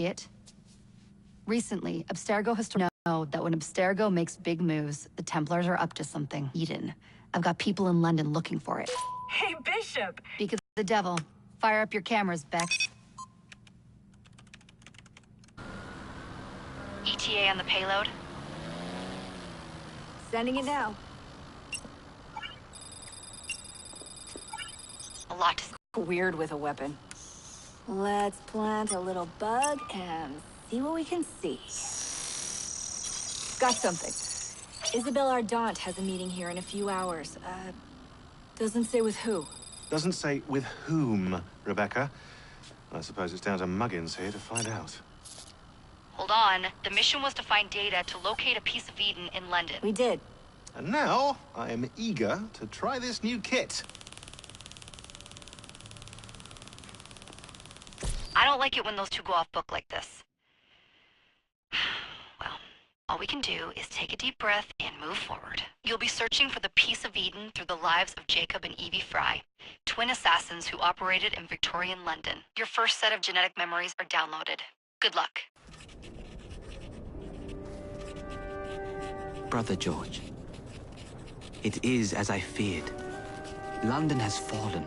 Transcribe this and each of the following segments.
it? Recently, Abstergo has to know that when Abstergo makes big moves, the Templars are up to something. Eden. I've got people in London looking for it. Hey, Bishop! Because the devil. Fire up your cameras, Bex. ETA on the payload? Sending it now. A lot to weird with a weapon. Let's plant a little bug and see what we can see. Got something. Isabel Ardant has a meeting here in a few hours. Doesn't say with who. Doesn't say with whom, Rebecca. I suppose it's down to Muggins here to find out. Hold on. The mission was to find data to locate a piece of Eden in London. We did. And now, I am eager to try this new kit. I don't like it when those two go off book like this. Well, all we can do is take a deep breath and move forward. You'll be searching for the piece of Eden through the lives of Jacob and Evie Fry, twin assassins who operated in Victorian London. Your first set of genetic memories are downloaded. Good luck. Brother George, it is as I feared. London has fallen.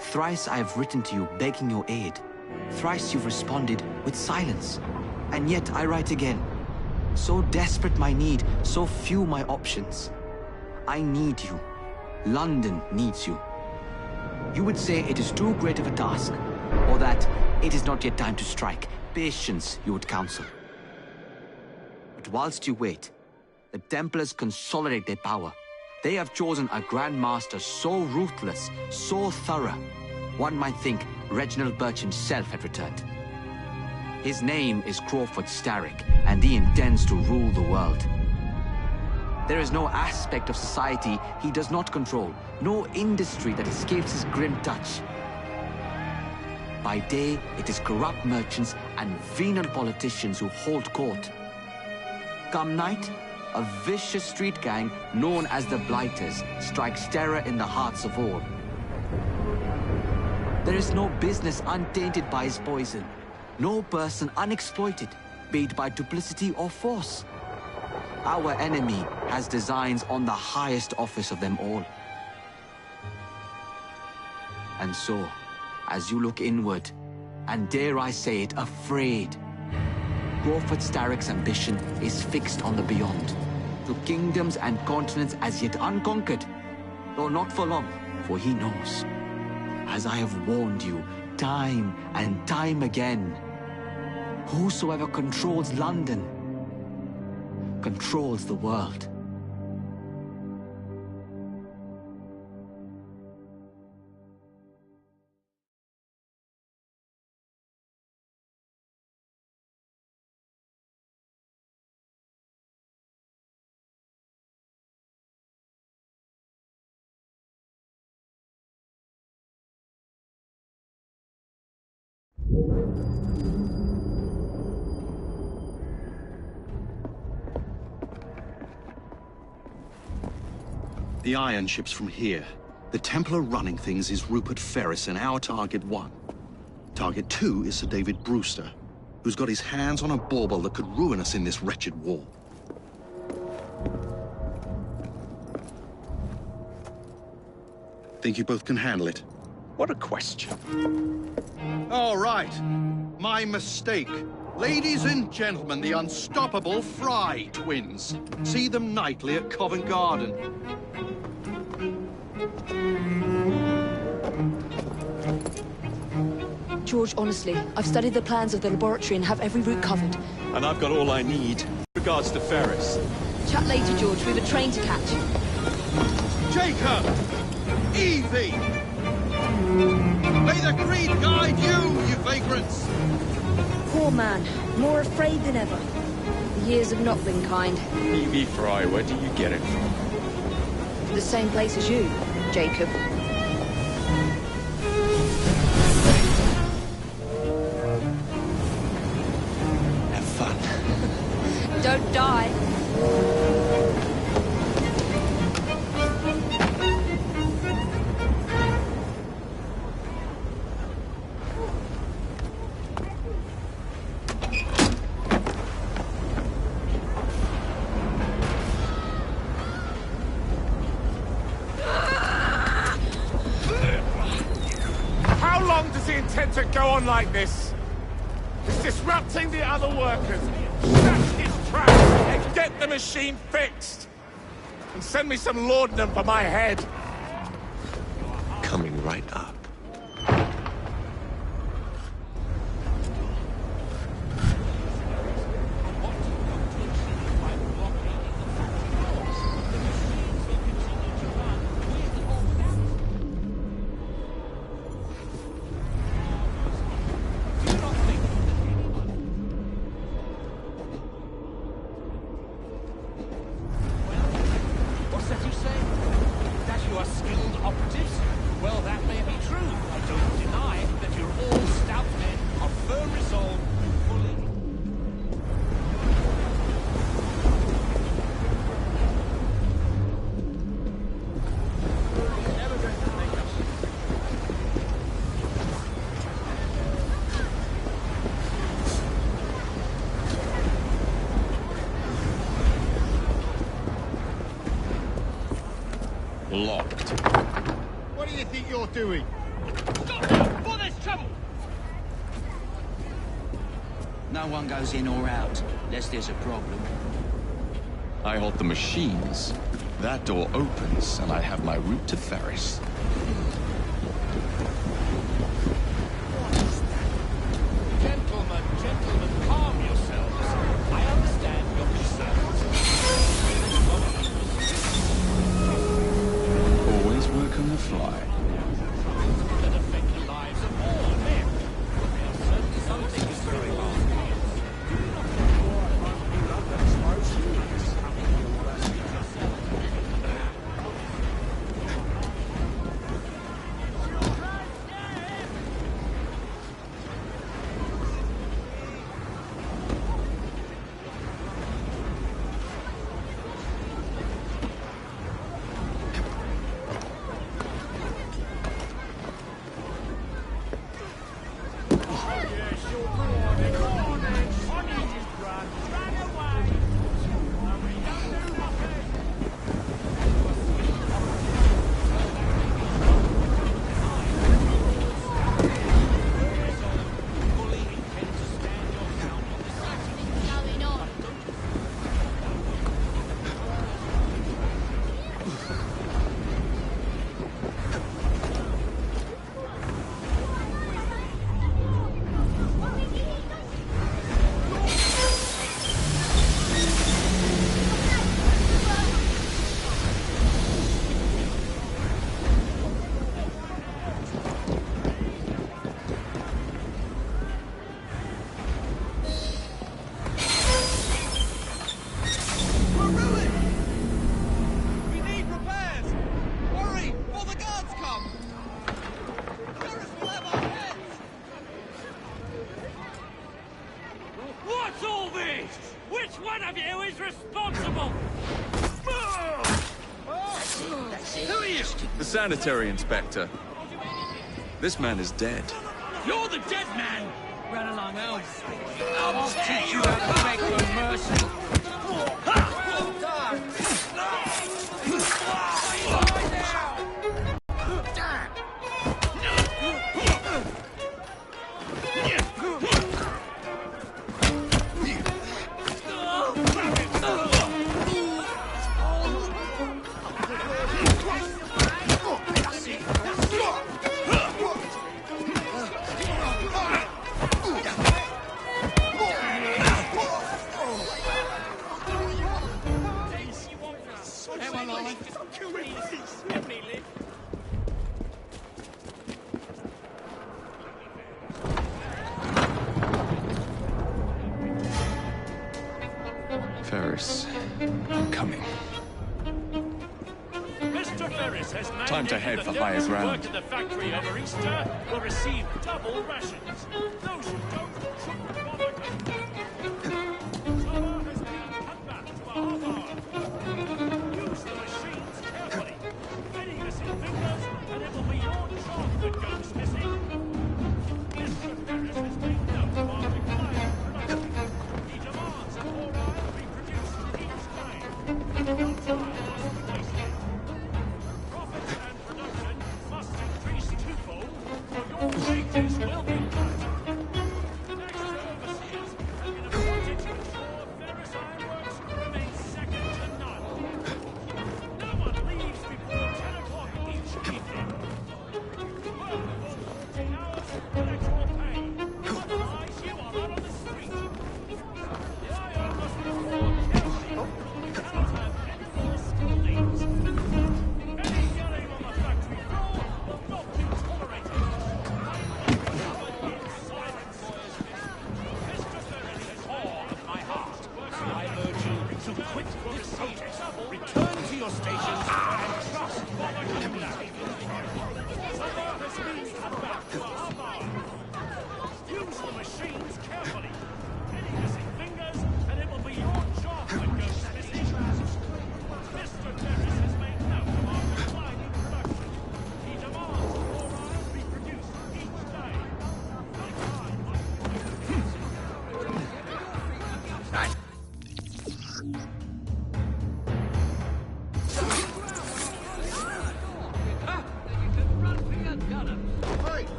Thrice I have written to you begging your aid. Thrice you've responded with silence. And yet I write again. So desperate my need, so few my options. I need you. London needs you. You would say it is too great of a task, or that it is not yet time to strike. Patience, you would counsel. But whilst you wait, the Templars consolidate their power. They have chosen a Grand Master so ruthless, so thorough. One might think Reginald Birch himself had returned. His name is Crawford Starrick, and he intends to rule the world. There is no aspect of society he does not control, no industry that escapes his grim touch. By day, it is corrupt merchants and venal politicians who hold court. Come night, a vicious street gang known as the Blighters strikes terror in the hearts of all. There is no business untainted by his poison, no person unexploited, be it by duplicity or force. Our enemy has designs on the highest office of them all. And so, as you look inward, and dare I say it, afraid, Crawford Starrick's ambition is fixed on the beyond, to kingdoms and continents as yet unconquered, though not for long, for he knows, as I have warned you time and time again, whosoever controls London controls the world. The iron ship's from here. The Templar running things is Rupert Ferris and our target 1. Target 2 is Sir David Brewster, who's got his hands on a bauble that could ruin us in this wretched war. Think you both can handle it? What a question. All right. My mistake. Ladies and gentlemen, the unstoppable Fry twins. See them nightly at Covent Garden. George, honestly, I've studied the plans of the laboratory and have every route covered. And I've got all I need. Regards to Ferris. Chat later, George. We've a train to catch. Jacob! Evie! May the creed guide you, you vagrants! Poor man. More afraid than ever. The years have not been kind. Evie Fry, where do you get it from? The same place as you, Jacob. Have fun. Don't die. the intent to go on like this? It's disrupting the other workers. Smash his tracks and get the machine fixed. And send me some laudanum for my head. Coming right up. Locked. What do you think you're doing? Stop now, before there's trouble! No one goes in or out, unless there's a problem. I hold the machines. That door opens, and I have my route to Ferris. Gentlemen, calm yourselves. I understand your concerns. Always work on the fly. That affect the lives of all men. There are certainly some things very hard. What's all this? Which one of you is responsible? Who are you? The sanitary inspector. This man is dead. You're the dead man! Run along, Elf. I'll teach you how to beg for mercy. Ferris, I'm coming. Mr. Ferris has Time to mandated head that for those higher who ground. worked at the factory over Easter will receive double rations. Those who don't shouldn't bother coming back. Power has been cut back to a half hour. Use the machines carefully. Fitting us in fingers, and it will be your job that goes missing. Mr. Ferris has made note of our required production. He demands that more iron be produced each time. No time must be wasted. Profits and production must increase twofold, or your fate is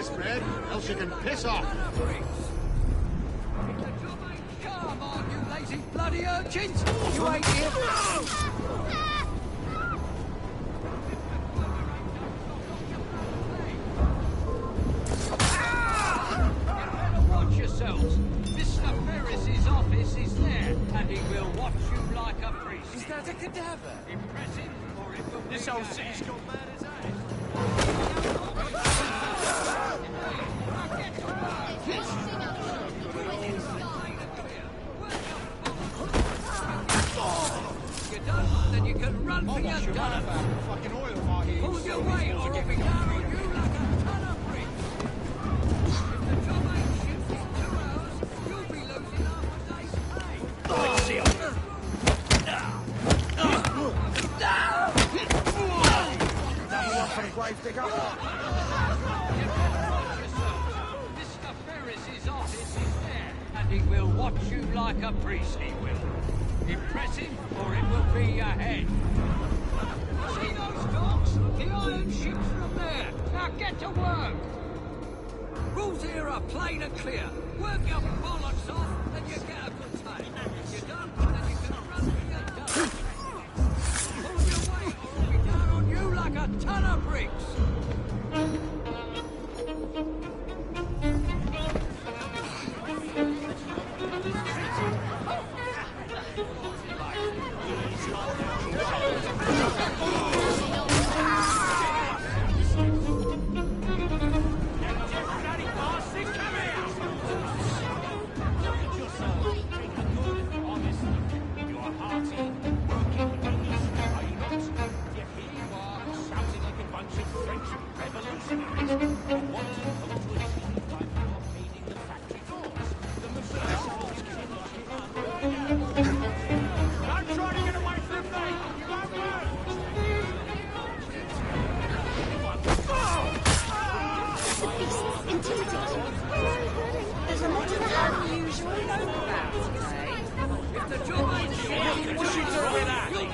this bed, else you can piss off. Come on, you lazy bloody urchins! You ain't here. Watch yourselves. Mr. Ferris's office is there, and he will watch you like a priest. Is that a cadaver? Impressive, or it will This be whole a city's head. gone mad as ass. You don't, then you can run for your gun. Fucking oil party. Pull your weight, or I'll be down on you like a ton of bricks. If the job ain't shipped in 2 hours, you'll be losing half a day's pay. Mr. Ferris's office is there, and he will watch you like a priest, he will. Impress him, or it will be your head. See those docks? The iron ship's from there. Now get to work. Rules here are plain and clear. Work your bollocks off, and you get a good pay. If you don't, then you can run for your gun. Pull your weight, or I'll be down on you like a ton of bricks.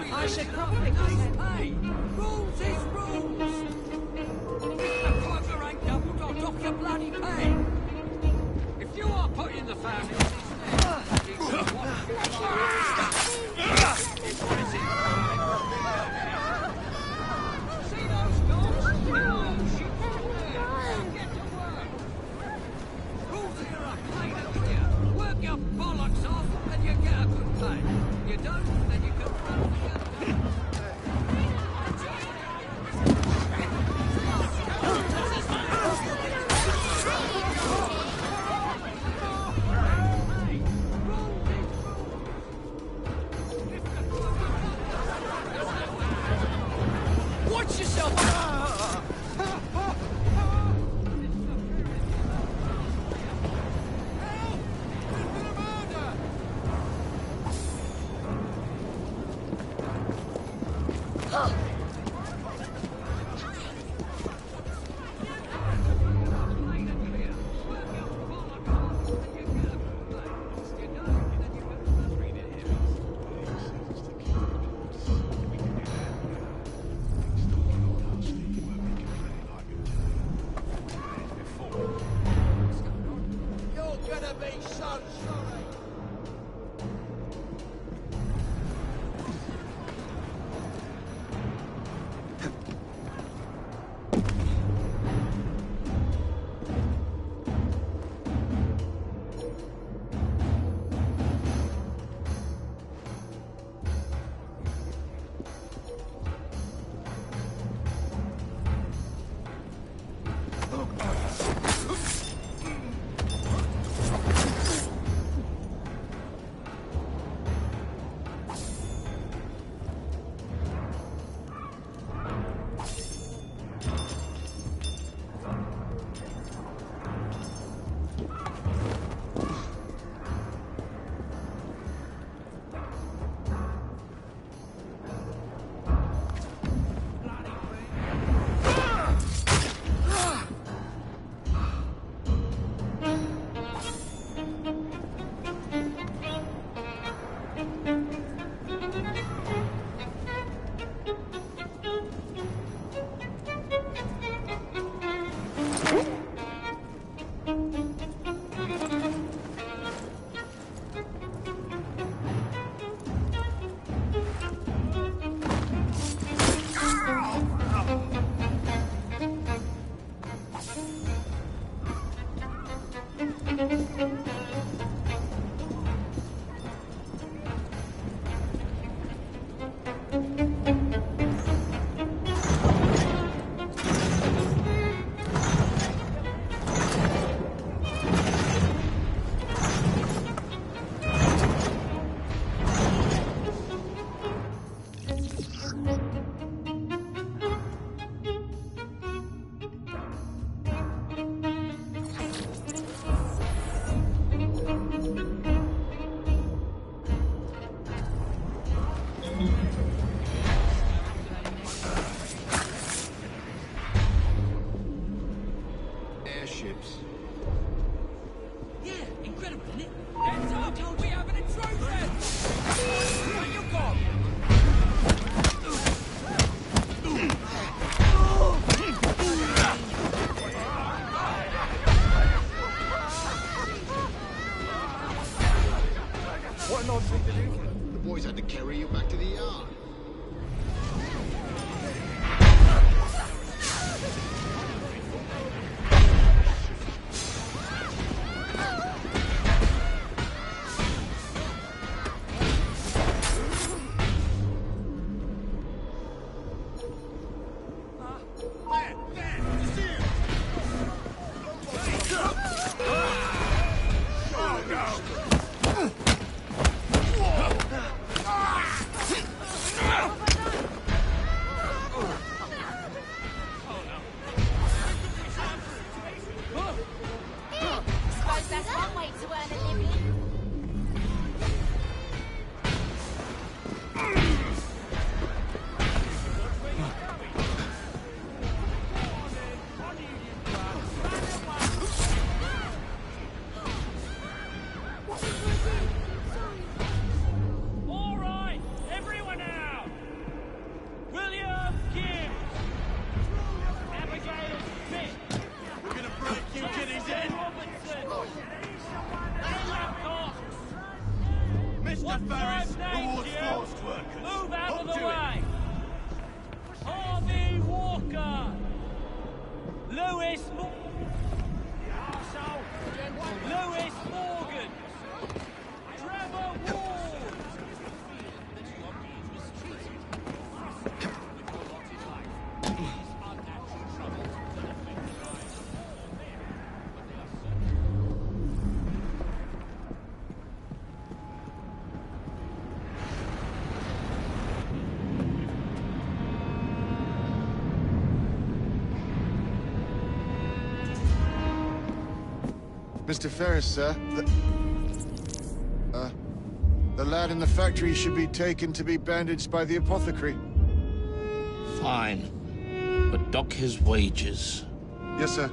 I should probably pay. Rules is rules. If the quota ain't doubled, I'll dock your bloody pay. If you are putting the family see those dogs? The iron ship's there. Get to work. Rules here are plain and clear. Work your bollocks off, and you get a good pay. You don't, then you can run for your watch yourself! You're gonna be so sorry! Airships. Yeah, incredible, isn't it? Heads up! We have an intrusion! Where you gone? What an odd thing to do. The boys had to carry you back to the yard. Suppose that's one way to earn a living. All right, everyone out! William Gibbs! Abigail Smith! We're gonna break you kiddies in. Robertson! Hancock! Mr. What's Ferris, your name, who was Jim? forced workers. Move out Up of the to it. way! Harvey Walker! Lewis Lewis Morgan! Trevor Ward! Mr. Ferris, sir. The lad in the factory should be taken to be bandaged by the apothecary. Fine. But dock his wages. Yes, sir.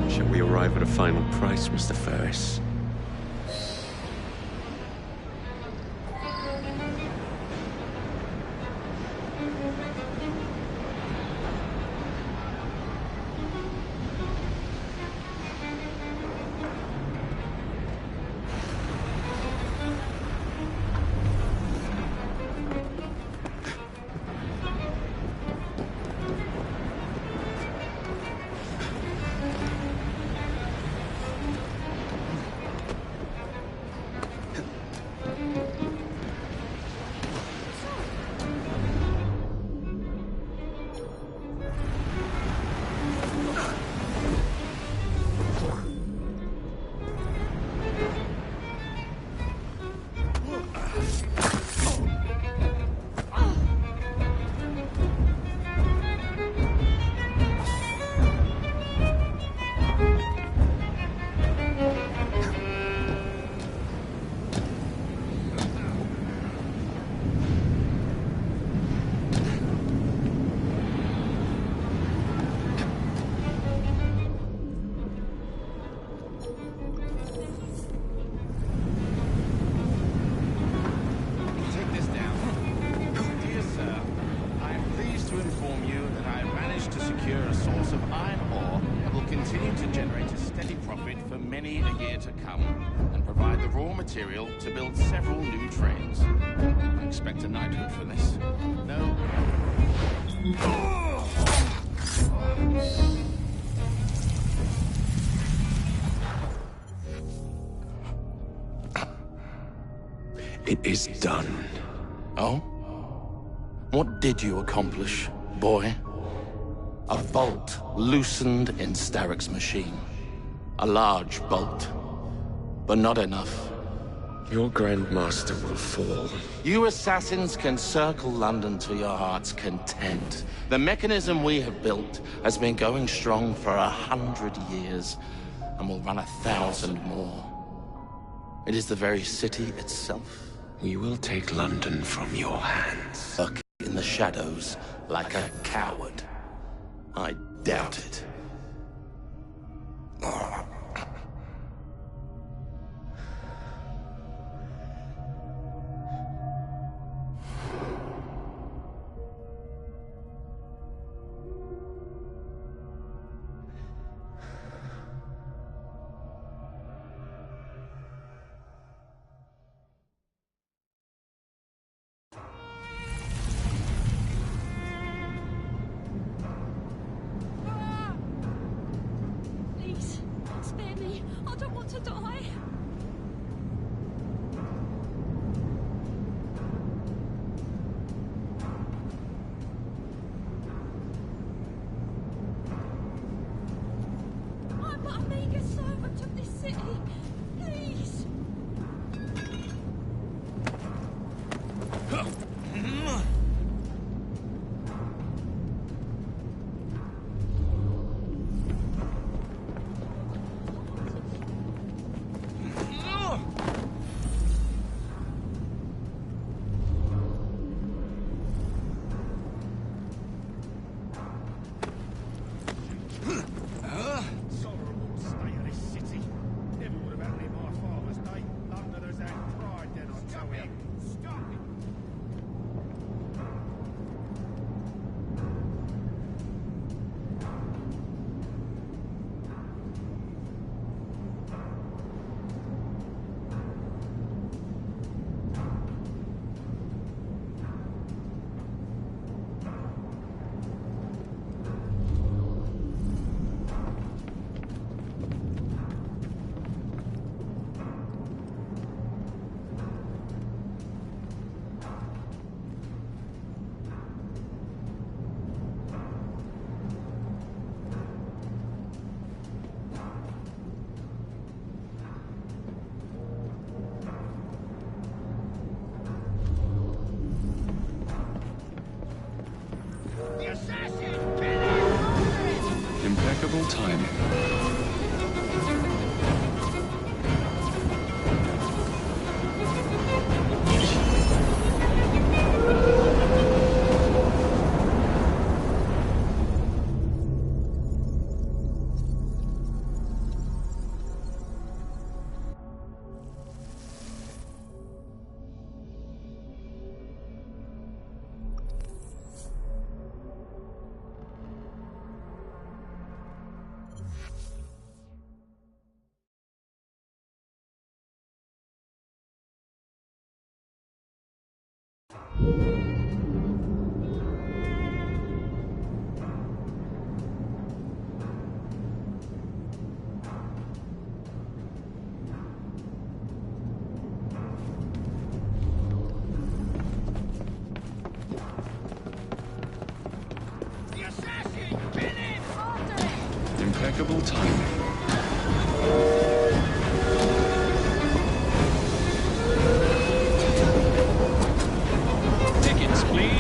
Shall we arrive at a final price, Mr. Ferris? Take this down. Dear sir, I am pleased to inform you that I have managed to secure a source of iron ore that will continue to generate a steady profit for many a year to come, and provide provide the raw material to build several new trains. I expect a knighthood for this. No. It is done. Oh? What did you accomplish, boy? A bolt loosened in Starrick's machine. A large bolt, but not enough. Your Grandmaster will fall. You assassins can circle London to your heart's content. The mechanism we have built has been going strong for 100 years, and will run 1,000 more. It is the very city itself. We will take London from your hands. Lurk in the shadows like a coward. I doubt it. Please, spare me. I don't want to die. I'm but a meager servant of this city. Please. Tolerable state of this city. Never would have happened in my father's day. Londoners had pride then, I tell you. Stop it! Impeccable timing. Impeccable timing. Tickets, please.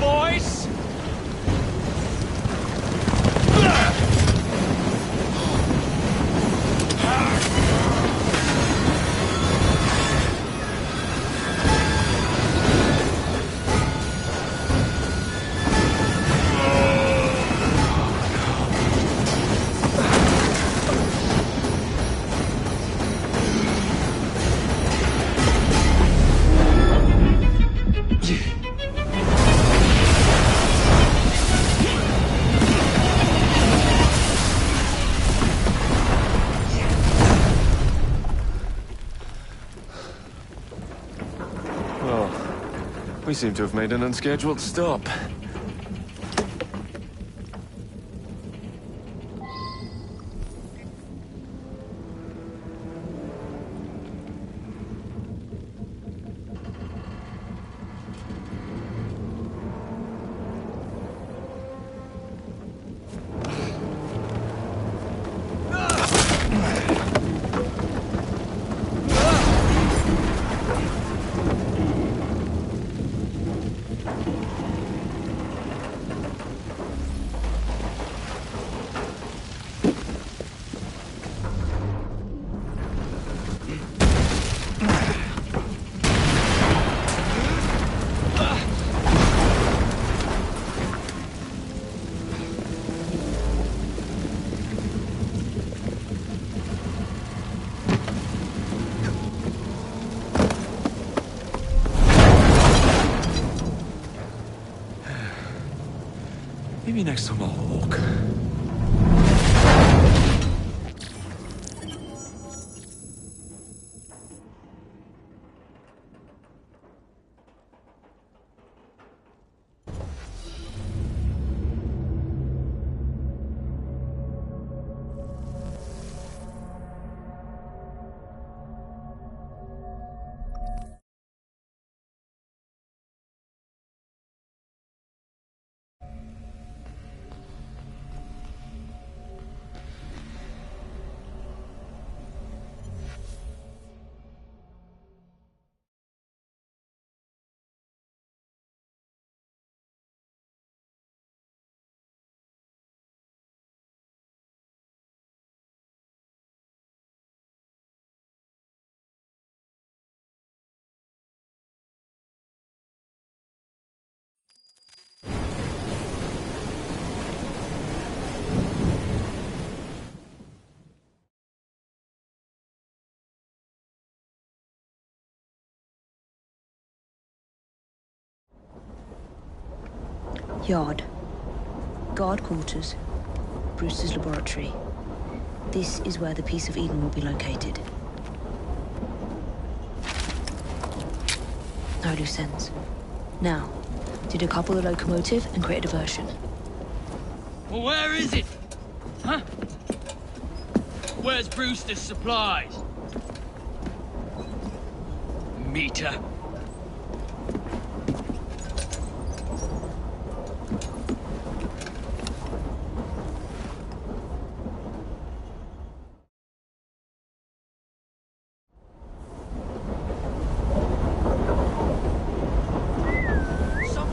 boys! We seem to have made an unscheduled stop. Maybe next time I'll walk. Yard. Guard quarters. Brewster's laboratory. This is where the piece of Eden will be located. No loose ends. Now, decouple the locomotive and create a diversion. Well, where is it? Huh? Where's Brewster's supplies? Meter.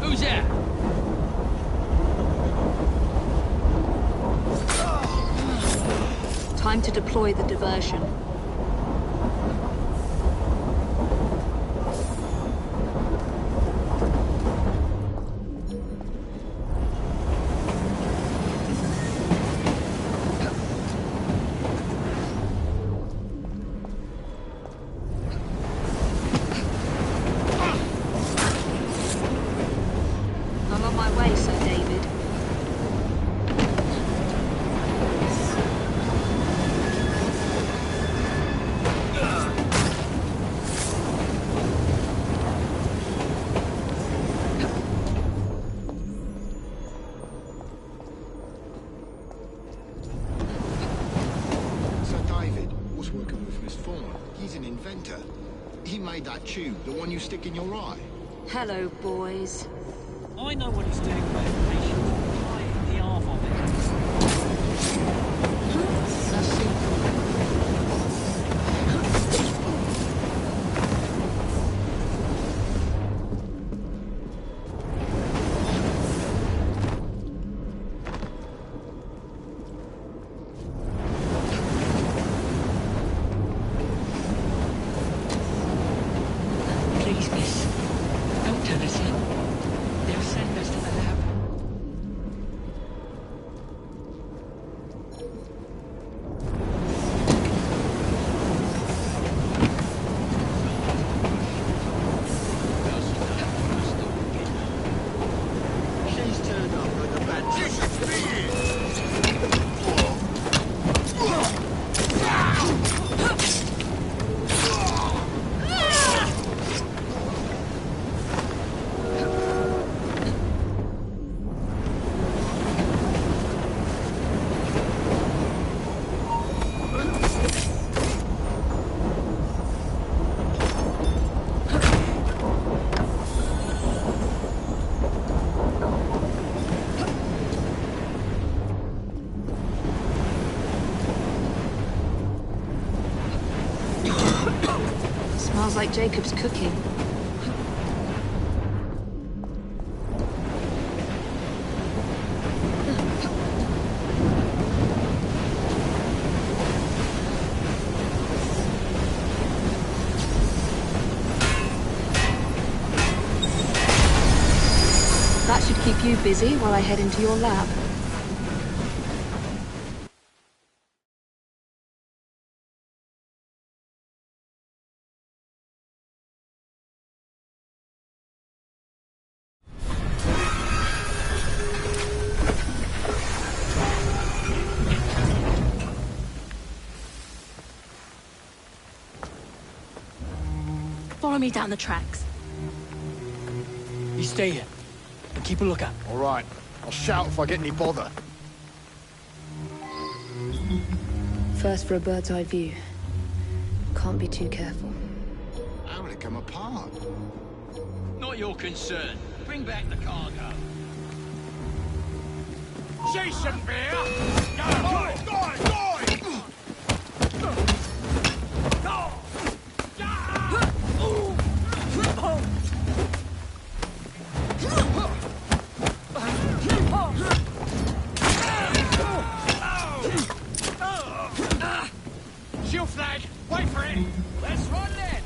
Who's there? Time to deploy the diversion. I'm on my way, Sir David. Sir David was working with Miss Fawn. He's an inventor. He made that tube, the one you stick in your eye. Hello, boys. I know what he's doing about information. I am the half of it. Smells like Jacob's cooking. That should keep you busy while I head into your lab. Follow me down the tracks. You stay here and keep a lookout. All right. I'll shout if I get any bother. First for a bird's eye view. Can't be too careful. How will it come apart? Not your concern. Bring back the cargo. Jason Bear! Go! Go! Shield flag! Wait for it! Let's run then!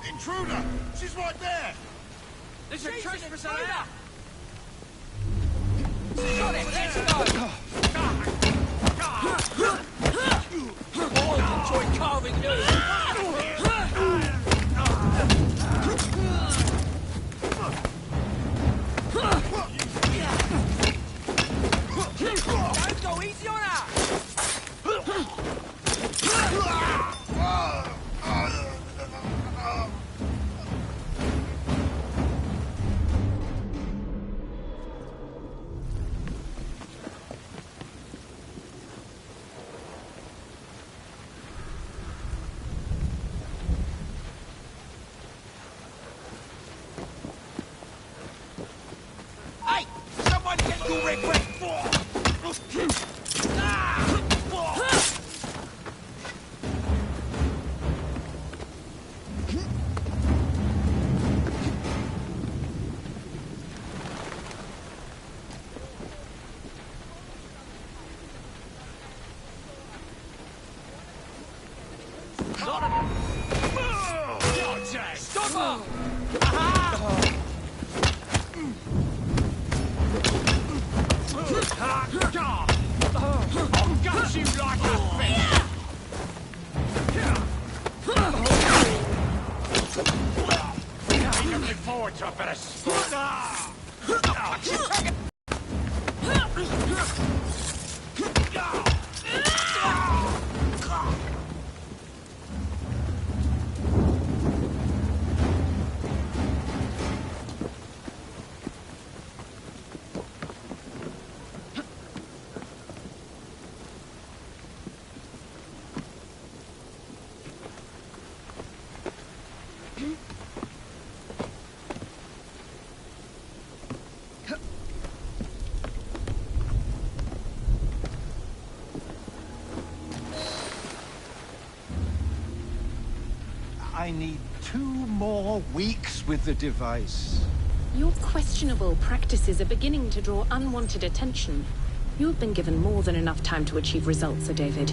Intruder! She's right there! There's a trespasser there! Got it! Let's go! Boys enjoy carving news! Don't go easy on her! Hey! Someone get your rig ready for! Stop her! I'll gut you like a fish! You're looking forward to a bit of sport. I need 2 more weeks with the device. Your questionable practices are beginning to draw unwanted attention. You have been given more than enough time to achieve results, Sir David.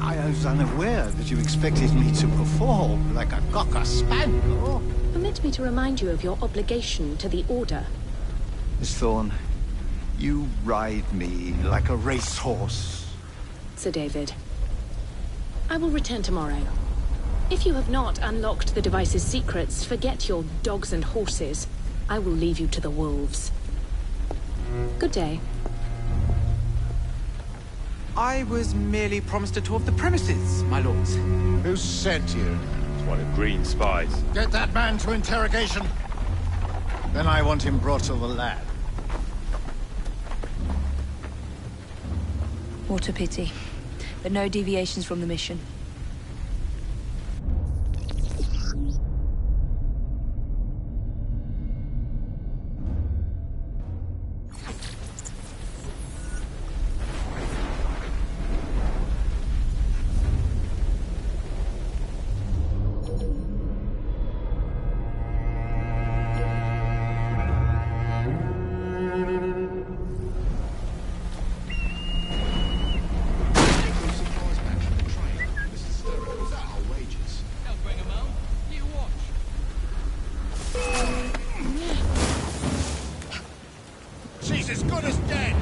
I was unaware that you expected me to perform like a cocker spaniel. Permit me to remind you of your obligation to the Order. Miss Thorne, you ride me like a racehorse. Sir David, I will return tomorrow. If you have not unlocked the device's secrets, forget your dogs and horses. I will leave you to the wolves. Good day. I was merely promised a tour of the premises, my lords. Who sent you? It's one of Green's spies. Get that man to interrogation. Then I want him brought to the lab. What a pity. But no deviations from the mission. She's as good as dead.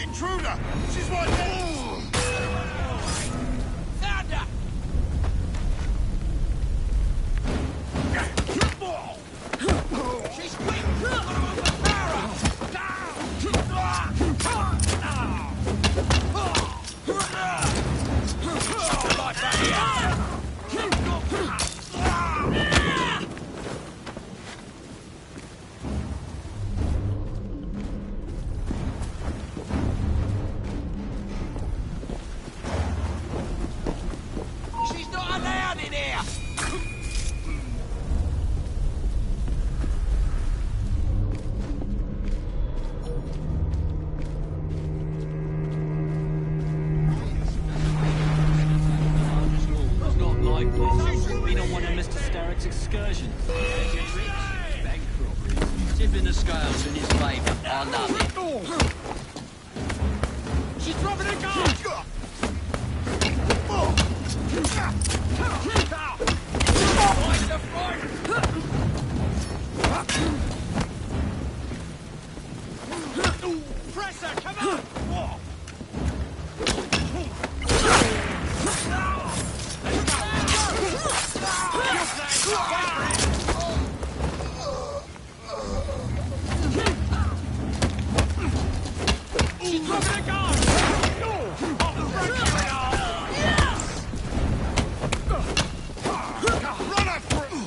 Intruder! She's right there! Thunder! She's weak! She's not allowed in here! It's not like this. Been on one of Mr. Starrick's excursions. Bank robberies. Tipping the scales in his favour. I love it. She's dropping a gun! Fight the fight! Press her, come on! She's dropping a gun! Run her through!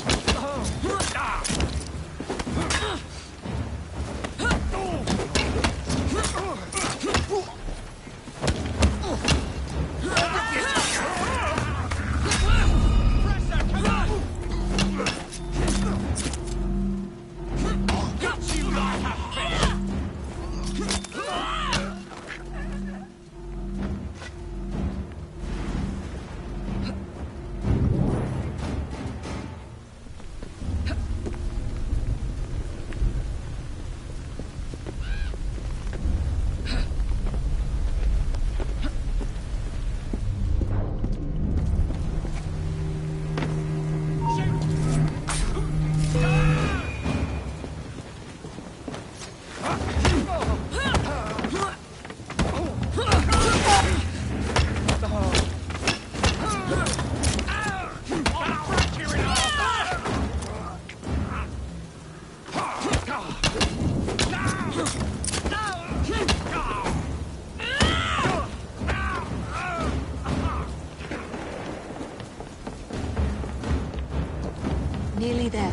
Nearly there.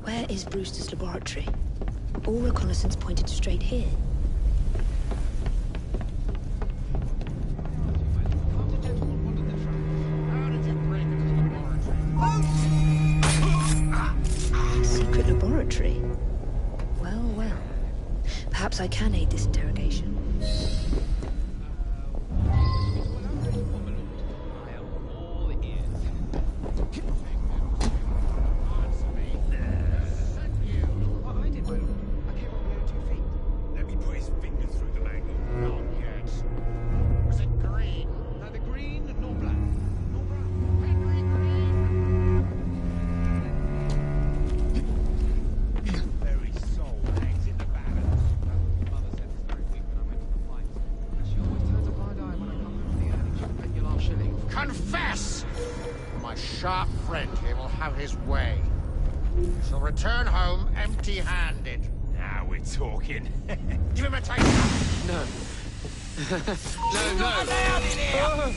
Where is Brewster's laboratory? All reconnaissance pointed straight here. Perhaps I can aid this interrogation. Let me put his fingers through the mangle. Not yet. Was it green? Neither green nor black. Nor brown. Henry Green! Very soul hangs in the balance. Mother said it's very weak when I went to the fight. She always turns a blind eye when I come home from the earnings. She'll bet your last shilling. Confess! My sharp friend here will have his way. You shall return home empty-handed. Now we're talking. Give him a taste. No. No, no. Allowed in here.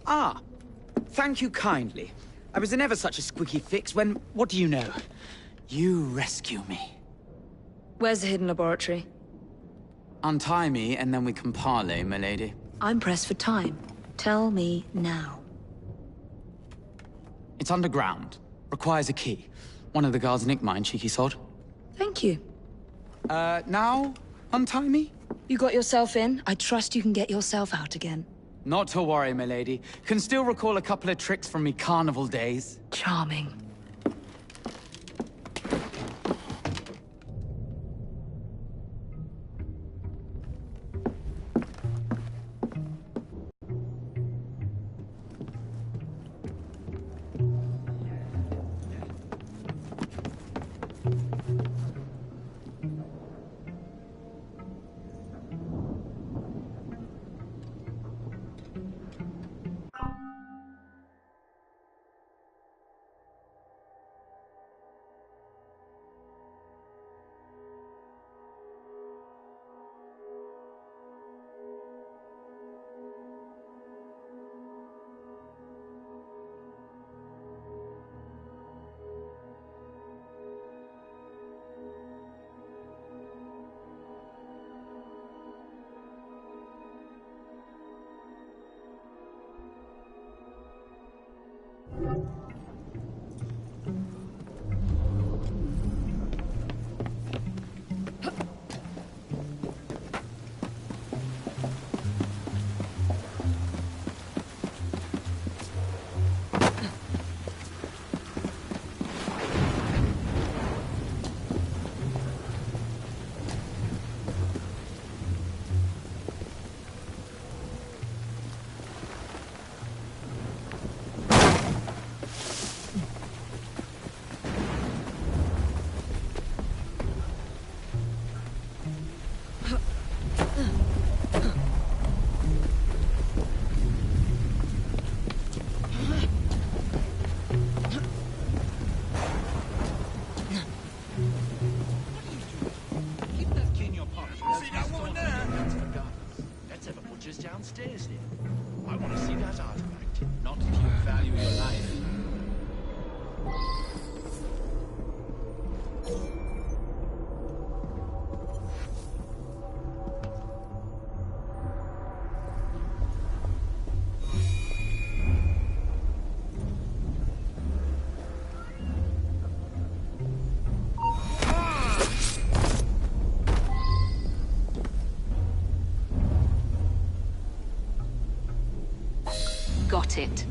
Ah, thank you kindly. I was in ever such a squeaky fix when, what do you know? You rescue me. Where's the hidden laboratory? Untie me, and then we can parley, milady. I'm pressed for time. Tell me now. It's underground. Requires a key. One of the guards nicked mine, cheeky sod. Thank you. Now? Untie me? You got yourself in. I trust you can get yourself out again. Not to worry, milady. Can still recall a couple of tricks from me carnival days. Charming. Downstairs here. I want to see that artifact. Not if you value your life. Got it.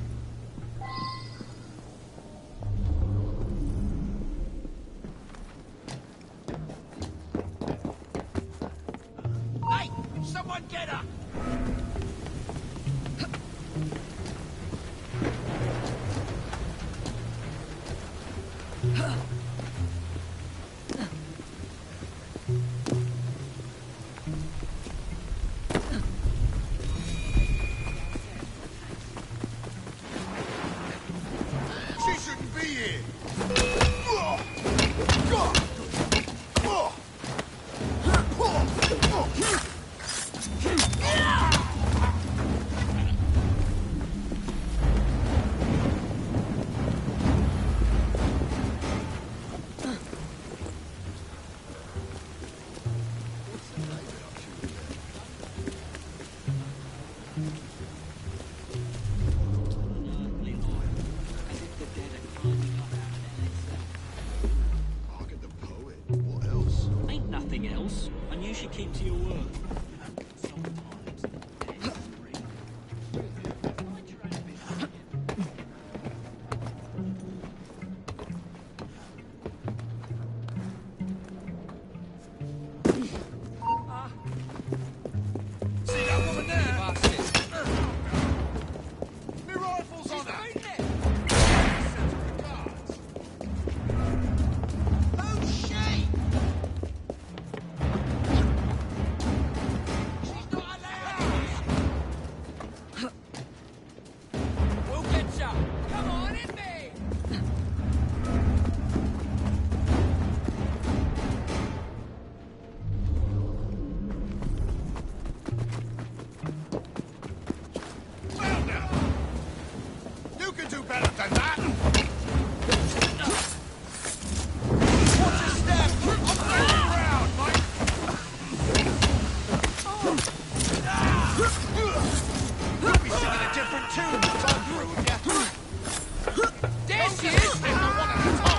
Hey! Someone get her! can do better than that! Watch your step! I'm laying ground, mate! You'll be singing a different tune if I'm through with you. There she is! One at a time!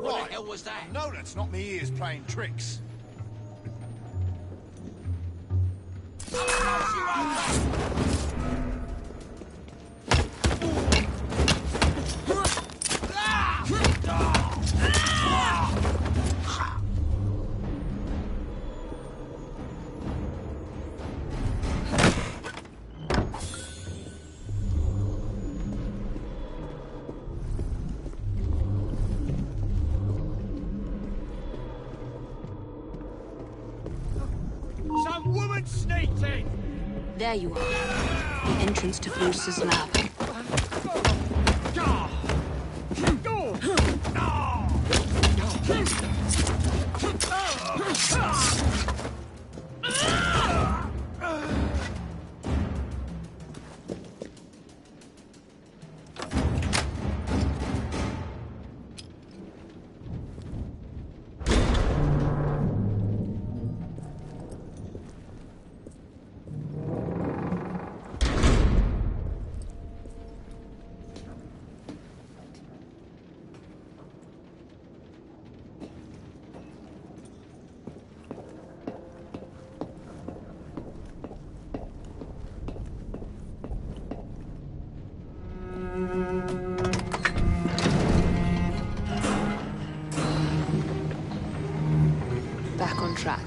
What the hell was that? No, that's not me ears playing tricks. Some woman sneaked in! There you are. The entrance to Bruce's lab. Back on track.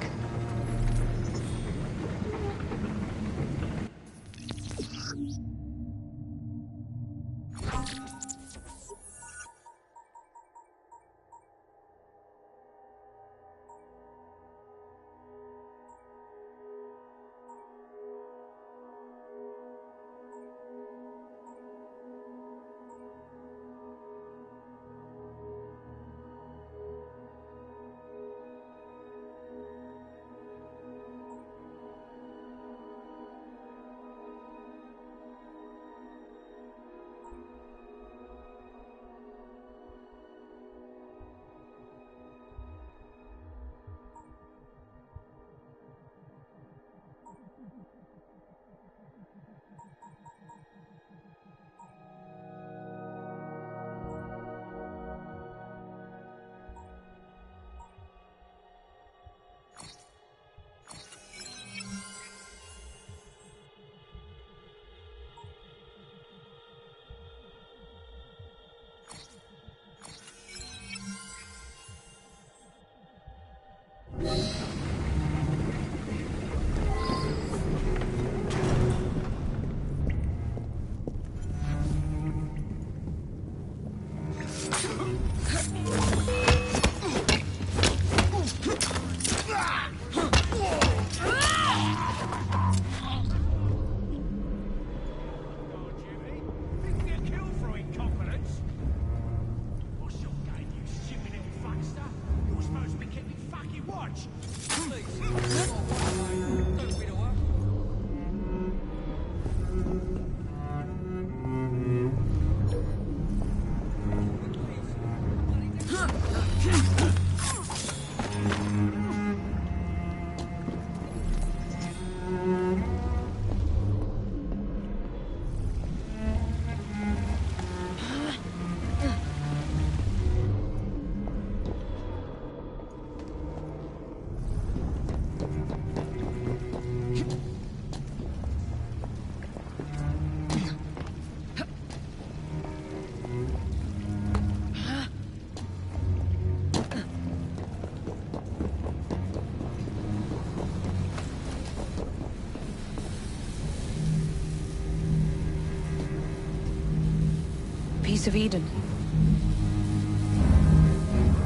piece of Eden.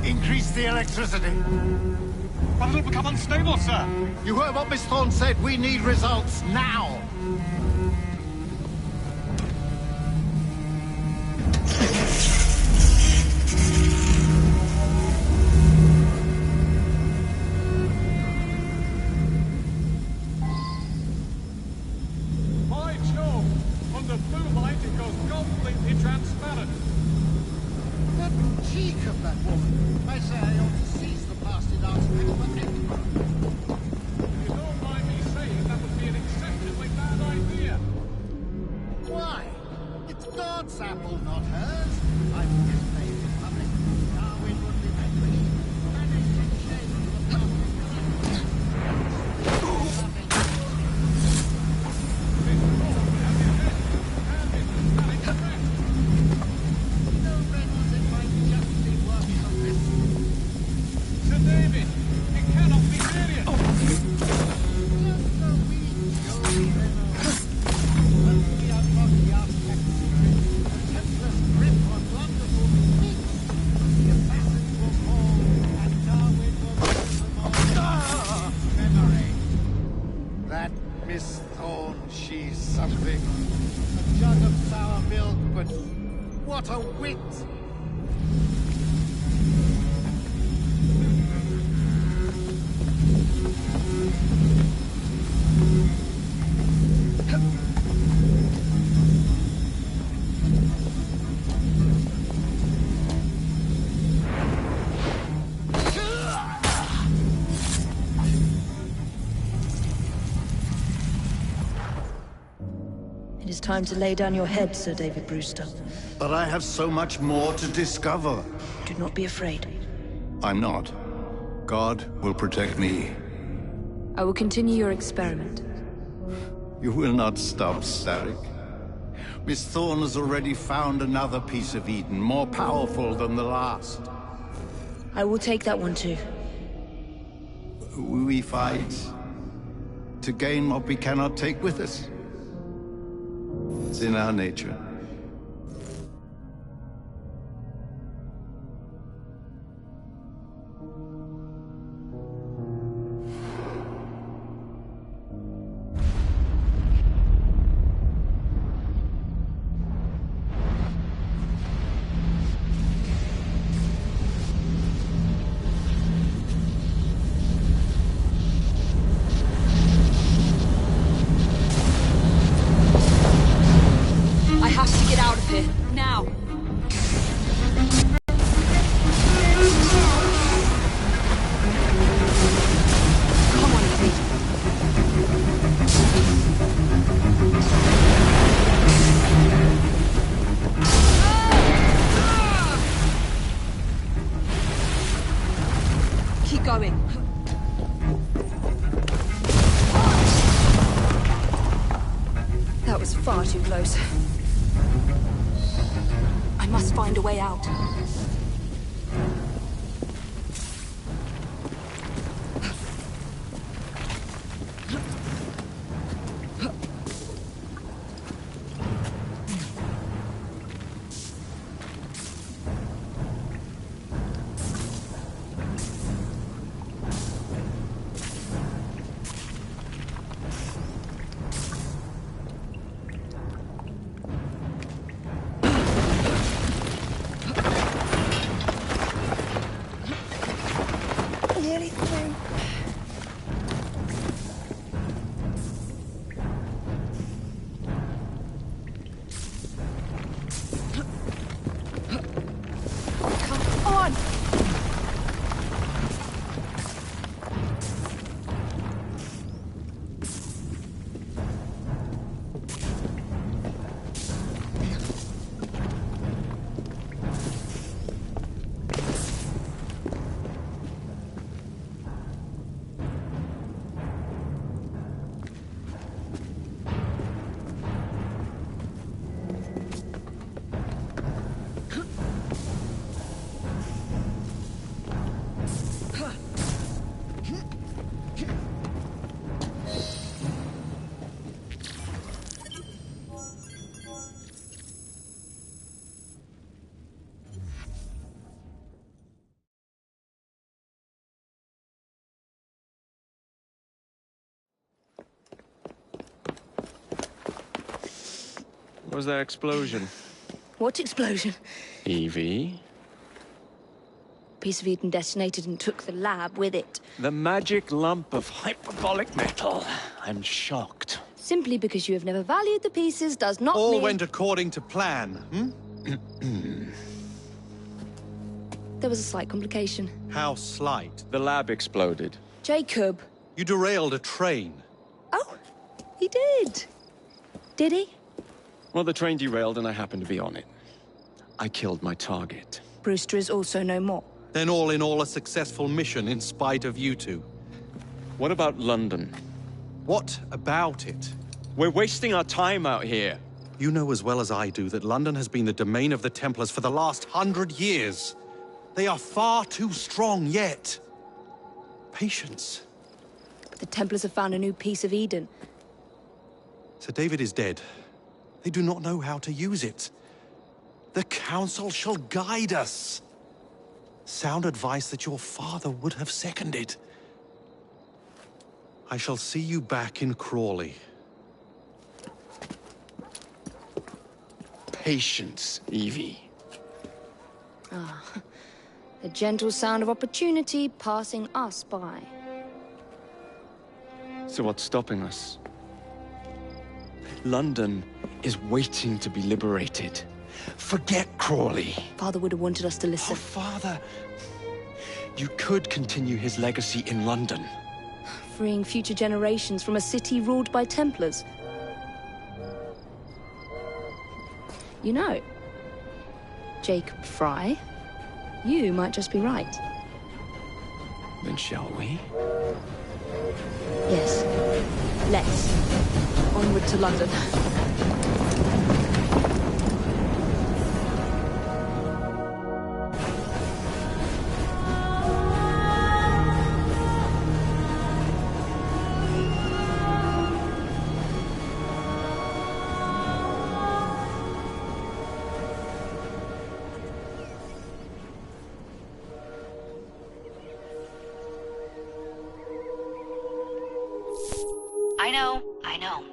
Increase the electricity. But it'll become unstable, sir. You heard what Miss Thorne said. We need results now. By Jove! Under blue light it goes completely transparent. The cheek of that woman. I say I ought to seize the blasted artifact forever. If you don't mind me saying, that would be an exceptionally bad idea. Why? It's God's apple, not hers. I've displayed in public. Darwin would be angry. Managed to shame the Sir David, it cannot be serious. That Miss Thorne, she's something. A jug of sour milk, but what a wit! It is time to lay down your head, Sir David Brewster. But I have so much more to discover. Do not be afraid. I'm not. God will protect me. I will continue your experiment. You will not stop, Starrick. Miss Thorne has already found another piece of Eden, more powerful than the last. I will take that one too. We fight to gain what we cannot take with us. It's in our nature. I have to get out of here, now. Come on, Evie. Keep going. That was far too close. I must find a way out. Nearly through. Come on! was that explosion? What explosion? Evie? Piece of Eden detonated and took the lab with it. The magic lump of hyperbolic metal. I'm shocked. Simply because you have never valued the pieces does not All mean... went according to plan, hmm? There was a slight complication. How slight? The lab exploded. Jacob. You derailed a train. Oh, he did. Did he? Well, the train derailed and I happened to be on it. I killed my target. Brewster is also no more. Then all in all a successful mission in spite of you two. What about London? What about it? We're wasting our time out here. You know as well as I do that London has been the domain of the Templars for the last 100 years. They are far too strong yet. Patience. But the Templars have found a new piece of Eden. Sir David is dead. They do not know how to use it. The Council shall guide us. Sound advice that your father would have seconded. I shall see you back in Crawley. Patience, Evie. Ah, the gentle sound of opportunity passing us by. So what's stopping us? London is waiting to be liberated. Forget Crawley. Father would have wanted us to listen. Oh, Father. You could continue his legacy in London. Freeing future generations from a city ruled by Templars. You know, Jacob Fry, you might just be right. Then shall we? Yes. Let's. Onward to London. I know.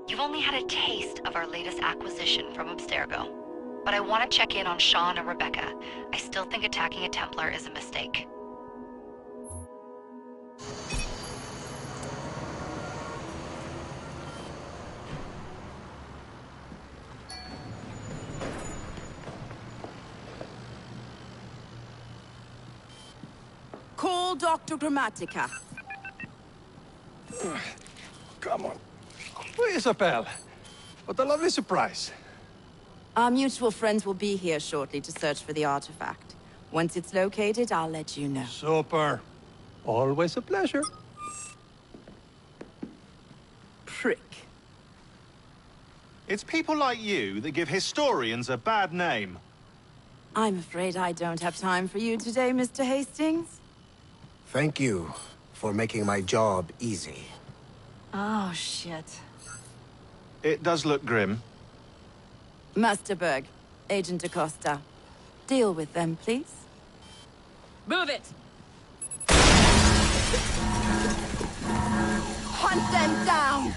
You've only had a taste of our latest acquisition from Abstergo. But I want to check in on Sean and Rebecca. I still think attacking a Templar is a mistake. Call Dr. Grammatica. Come on. Isabel. What a lovely surprise. Our mutual friends will be here shortly to search for the artifact. Once it's located, I'll let you know. Super. Always a pleasure. Prick. It's people like you that give historians a bad name. I'm afraid I don't have time for you today, Mr. Hastings. Thank you for making my job easy. Oh, shit. It does look grim. Master Berg, Agent Acosta. Deal with them, please. Move it! Hunt them down!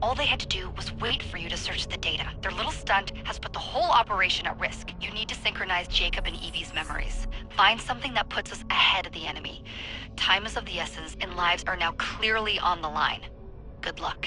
All they had to do was wait for you to search the data. Their little stunt has put the whole operation at risk. You need to synchronize Jacob and Evie's memories. Find something that puts us ahead of the enemy. Time is of the essence, and lives are now clearly on the line. Good luck.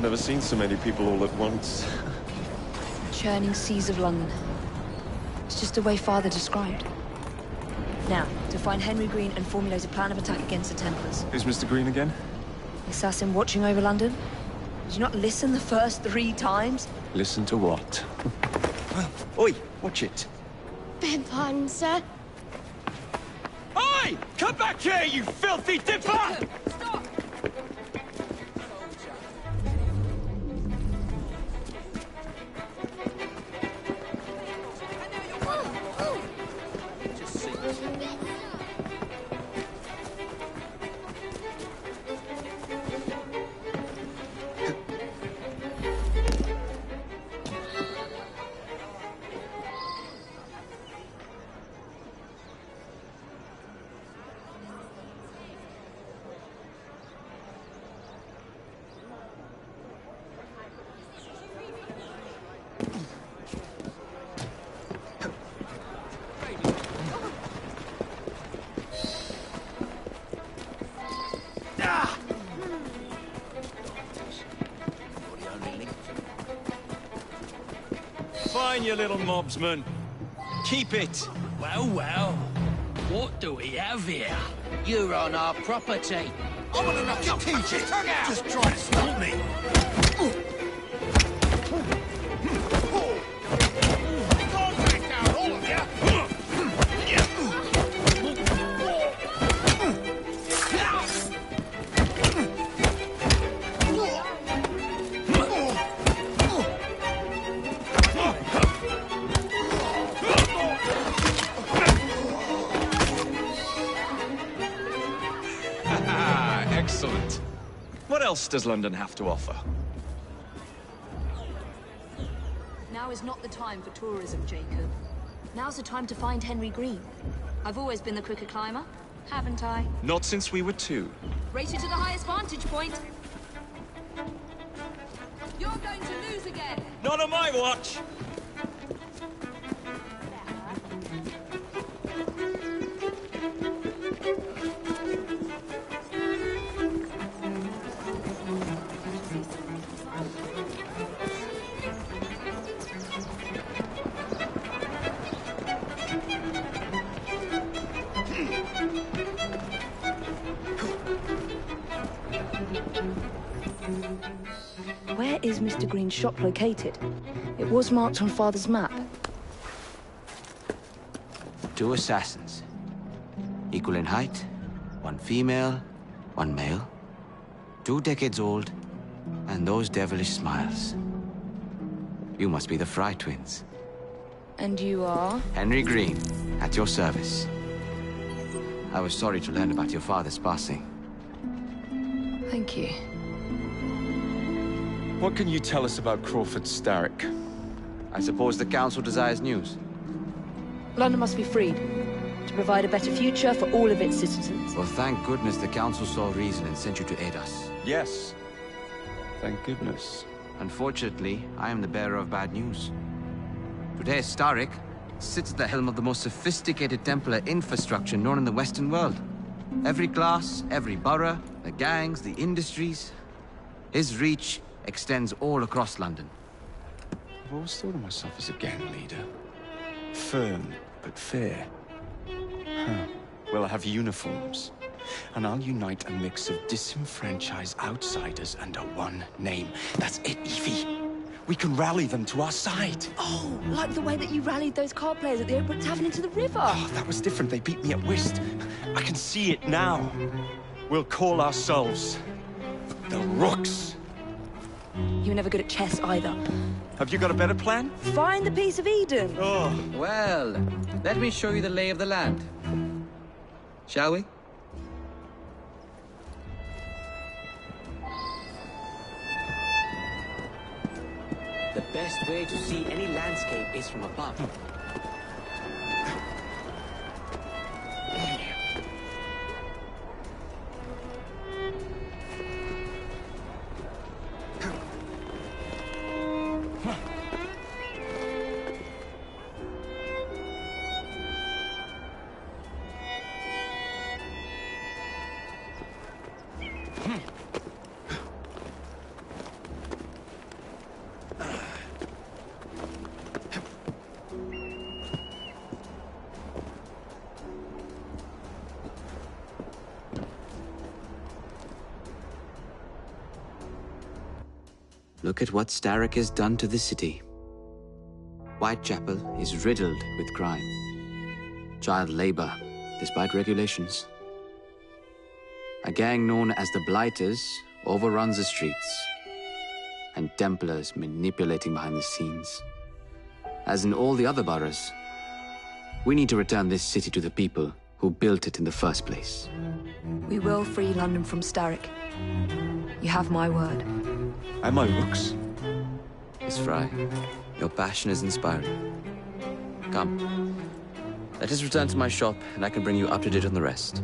never seen so many people all at once. Churning seas of London. It's just the way Father described. Now, to find Henry Green and formulate a plan of attack against the Templars. Who's Mr. Green again? The assassin watching over London? Did you not listen the first 3 times? Listen to what? Oi, watch it. Beg pardon, sir. Oi! Come back here, you filthy dipper! Fine, you little mobsman. Keep it. Well, well. What do we have here? You're on our property. I'm gonna knock your teeth in. Just try to stop me. Contact down, all of you. Excellent. What else does London have to offer? Now is not the time for tourism, Jacob. Now's the time to find Henry Green. I've always been the quicker climber, haven't I? Not since we were 2. Race you to the highest vantage point. You're going to lose again. Not on my watch. Where is Mr. Green's shop located? It was marked on Father's map. 2 assassins. Equal in height. 1 female, 1 male. 2 decades old. And those devilish smiles. You must be the Fry twins. And you are? Henry Green, at your service. I was sorry to learn about your father's passing. Thank you. What can you tell us about Crawford Starrick? I suppose the Council desires news. London must be freed, to provide a better future for all of its citizens. Well, thank goodness the Council saw reason and sent you to aid us. Yes. Thank goodness. Unfortunately, I am the bearer of bad news. Today, Starrick sits at the helm of the most sophisticated Templar infrastructure known in the Western world. Every class, every borough, the gangs, the industries. His reach extends all across London. I've always thought of myself as a gang leader. Firm, but fair. Huh. Well, I have uniforms. And I'll unite a mix of disenfranchised outsiders under one name. That's it, Evie. We can rally them to our side. Oh, like the way that you rallied those card players at the Oakbrook Tavern into the river. Oh, that was different. They beat me at whist. I can see it now. We'll call ourselves the Rooks. You were never good at chess either. Have you got a better plan? Find the piece of Eden. Oh. Well, let me show you the lay of the land. Shall we? The best way to see any landscape is from above. Look at what Starrick has done to the city. Whitechapel is riddled with crime. Child labor, despite regulations. A gang known as the Blighters overruns the streets, and Templars manipulating behind the scenes. As in all the other boroughs, we need to return this city to the people who built it in the first place. We will free London from Starrick. You have my word. And my looks. Miss Fry, your passion is inspiring. Come, let us return to my shop, and I can bring you up to date on the rest.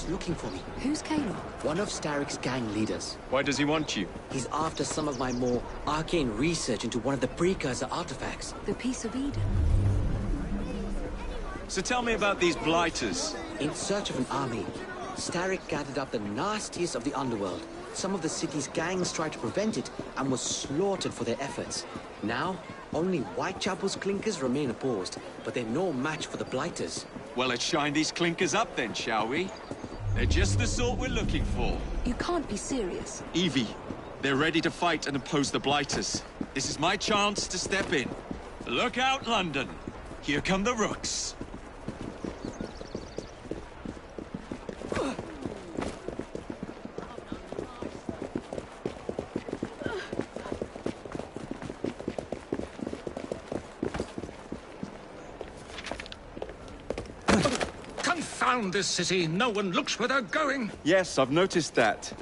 Looking for me. Who's Caleb? One of Starrick's gang leaders. Why does he want you? He's after some of my more arcane research into one of the precursor artifacts. The Piece of Eden. So tell me about these blighters. In search of an army, Starrick gathered up the nastiest of the underworld. Some of the city's gangs tried to prevent it and was slaughtered for their efforts. Now, only Whitechapel's clinkers remain opposed, but they're no match for the blighters. Well, let's shine these clinkers up then, shall we? They're just the sort we're looking for. You can't be serious. Evie, they're ready to fight and oppose the blighters. This is my chance to step in. Look out, London. Here come the rooks. Confound this city. No one looks where they're going. Yes, I've noticed that.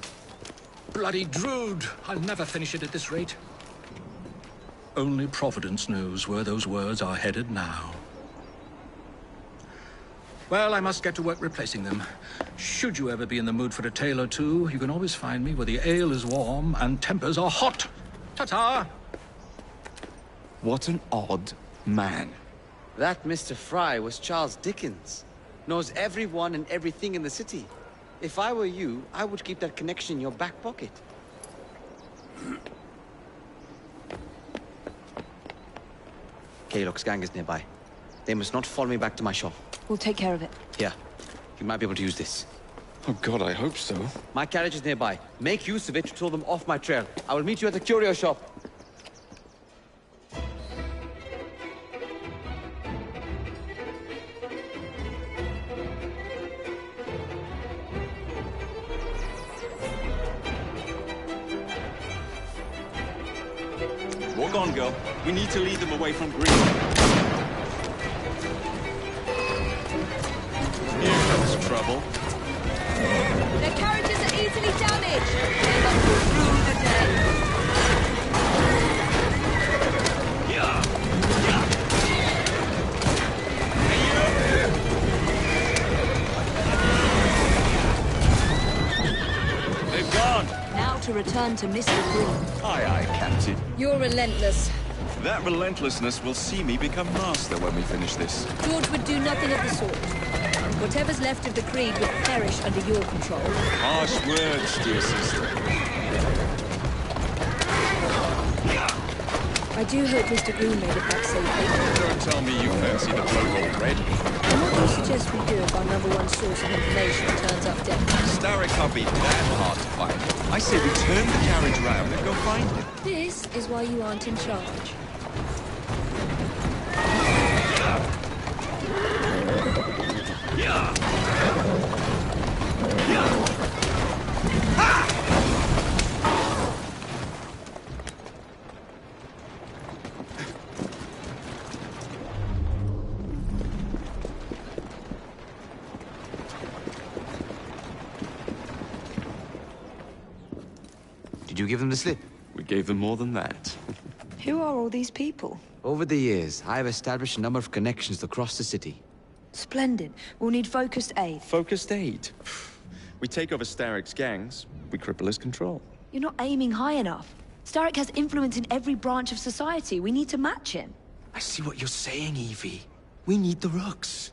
Bloody Drood. I'll never finish it at this rate. Only Providence knows where those words are headed now. Well, I must get to work replacing them. Should you ever be in the mood for a tale or two, you can always find me where the ale is warm and tempers are hot. Ta-ta! What an odd man. That Mr. Fry was Charles Dickens. Knows everyone and everything in the city. If I were you, I would keep that connection in your back pocket. Kaylock's gang is nearby. They must not follow me back to my shop. We'll take care of it. Here, you might be able to use this. Oh God, I hope so. My carriage is nearby. Make use of it to throw them off my trail. I will meet you at the curio shop. Walk on, girl. We need to lead them away from Green. Here comes trouble. Their carriages are easily damaged. They must rule the day. They've gone. Now to return to Mr. Green. Aye, aye, Captain. You're relentless. That relentlessness will see me become master when we finish this. George would do nothing of the sort. Whatever's left of the Creed will perish under your control. Harsh words, dear sister. I do hope Mr. Green made it back safely. Don't tell me you fancy the bloke already. And what do you suggest we do if our number one source of information turns up dead? Starrick can't be that hard to find. I say we turn the carriage round and go find him. This is why you aren't in charge. Did you give them the slip? We gave them more than that. Who are all these people? Over the years, I have established a number of connections across the city. Splendid. We'll need focused aid. Focused aid? We take over Starrick's gangs, we cripple his control. You're not aiming high enough. Starrick has influence in every branch of society. We need to match him. I see what you're saying, Evie. We need the Rooks.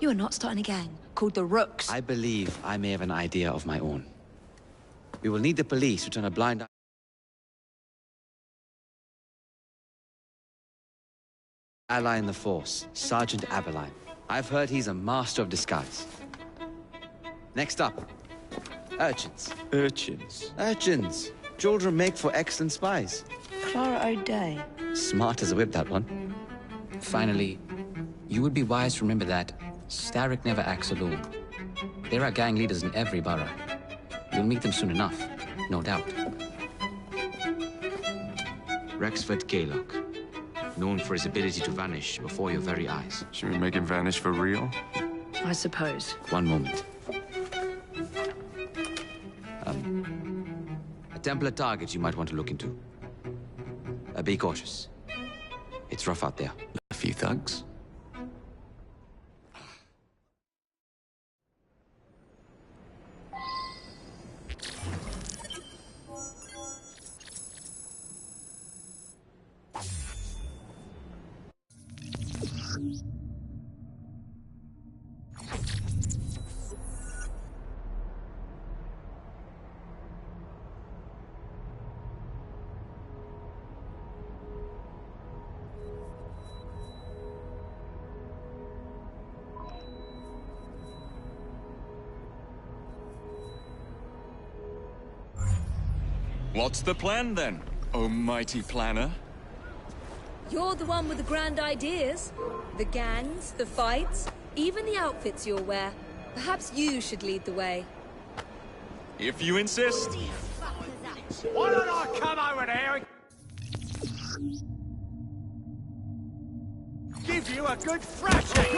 You are not starting a gang called the Rooks. I believe I may have an idea of my own. We will need the police to turn a blind eye. Ally in the force, Sergeant Aberline. I've heard he's a master of disguise. Next up, urchins. Urchins? Urchins. Children make for excellent spies. Clara O'Day. Smart as a whip, that one. Finally, you would be wise to remember that Starrick never acts alone. There are gang leaders in every borough. You'll meet them soon enough, no doubt. Rexford Kaylock, known for his ability to vanish before your very eyes. Should we make him vanish for real? I suppose. One moment. A Templar target you might want to look into. Be cautious. It's rough out there. A few thugs? What's the plan then, oh mighty planner? You're the one with the grand ideas. The gangs, the fights, even the outfits you'll wear. Perhaps you should lead the way. If you insist. Why don't I come over there and give you a good thrashing?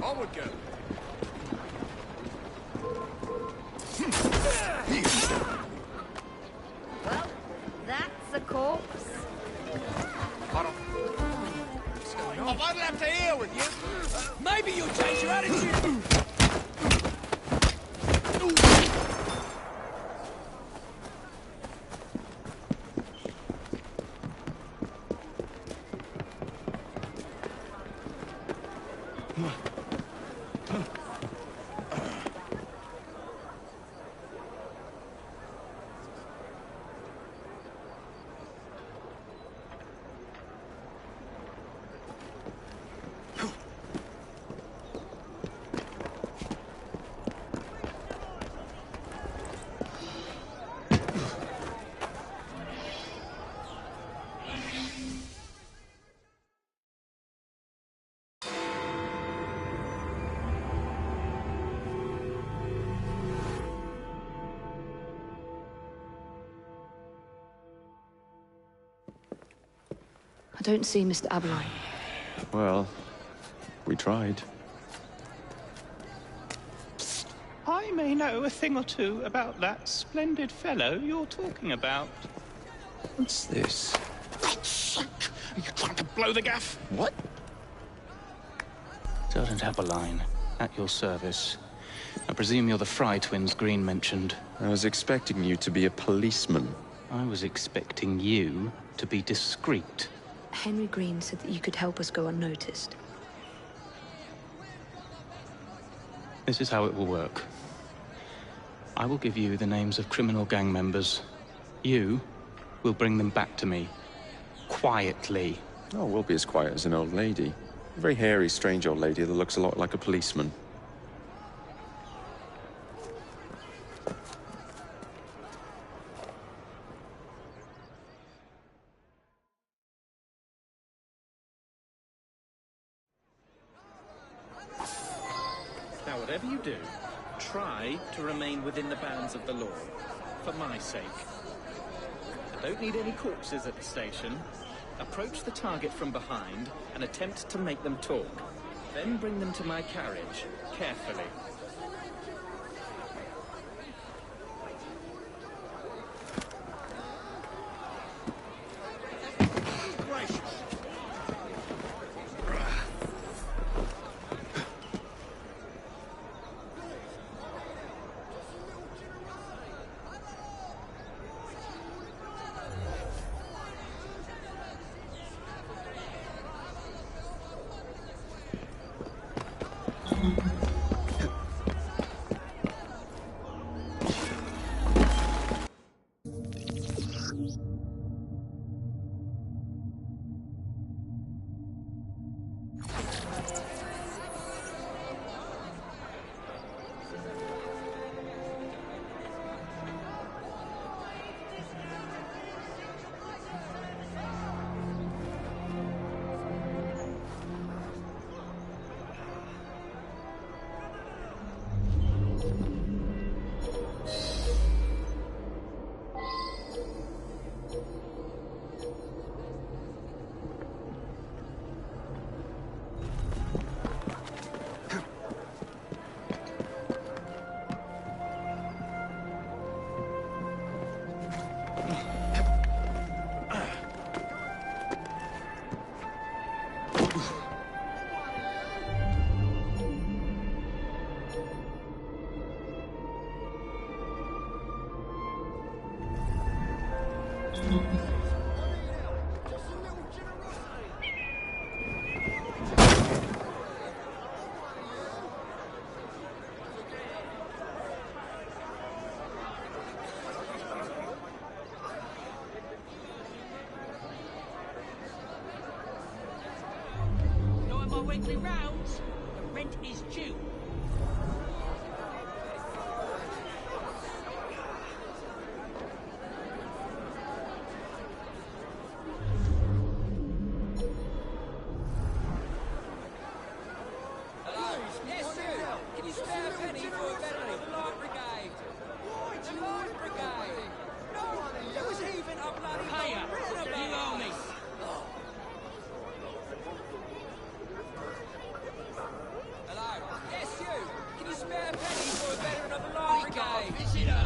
Onward go. Well, that's a corpse. I won't have to hear with you. Maybe you'll change your attitude. I don't see Mr. Aberline. Well, we tried. I may know a thing or two about that splendid fellow you're talking about. What's this? God's sake! Are you trying to blow the gaff? What? Sergeant Aberline, at your service. I presume you're the Fry twins Green mentioned. I was expecting you to be a policeman. I was expecting you to be discreet. Henry Green said that you could help us go unnoticed. This is how it will work. I will give you the names of criminal gang members. You will bring them back to me. Quietly. Oh, we'll be as quiet as an old lady. A very hairy, strange old lady that looks a lot like a policeman. Now, whatever you do, try to remain within the bounds of the law. For my sake. Don't need any corpses at the station. Approach the target from behind and attempt to make them talk. Then bring them to my carriage, carefully. Doing my weekly rounds. The rent is due. Yes, sir. Can you spare a penny for a veteran of the Light Brigade? The Light Brigade! No, it was even a bloody Hey, lot written about you owe me. us. Hello? Yes, you. Can you spare a penny for a veteran of the Light Brigade? Visitor!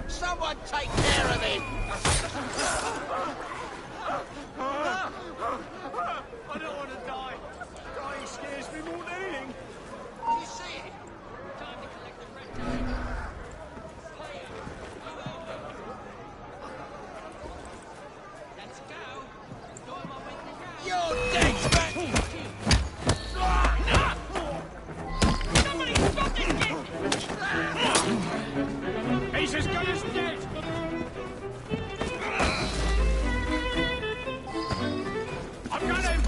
Someone take care of him! I don't want to die. Dying scares me more than anything. Do you see it? Time to collect the red tape. Let's go. Doing my weekly rounds. You're dead, man! Somebody stop this kid! He's as good as dead. I've got him.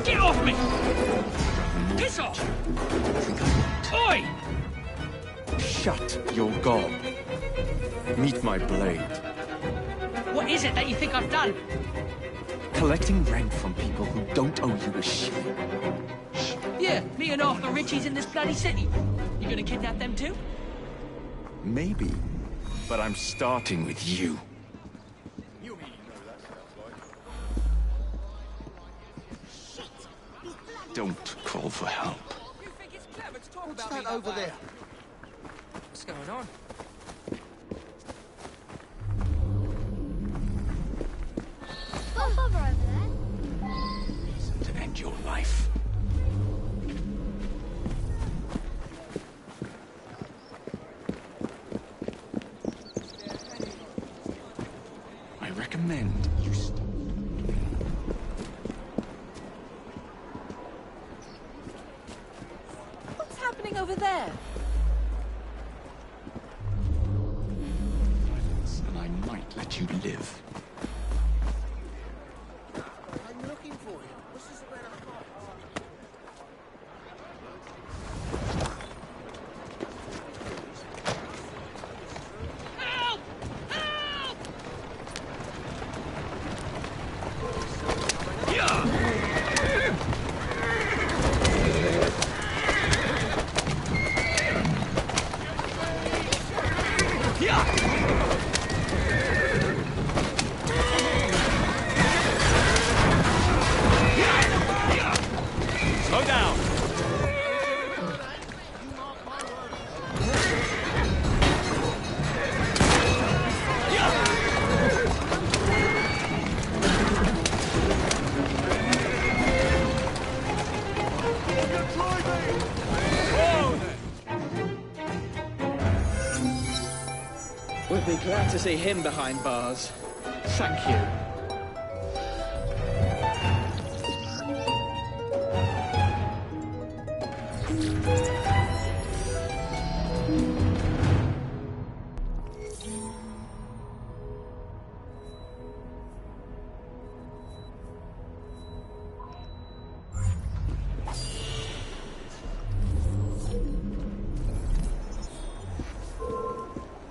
Get off me! Piss off! Oi! Shut your gob. Meet my blade. What is it that you think I've done? Collecting rent from people who don't owe you a shit. Yeah, me and half the richies in this bloody city. You gonna kidnap them too? Maybe. But I'm starting with you. Don't call for help. You think it's clever to talk What's about me that over way? there? What's going on? Got a bother over there? To end your life. I recommend you stop. What's happening over there? And I might let you live. I'm looking for you. This is where I like to see him behind bars. Thank you.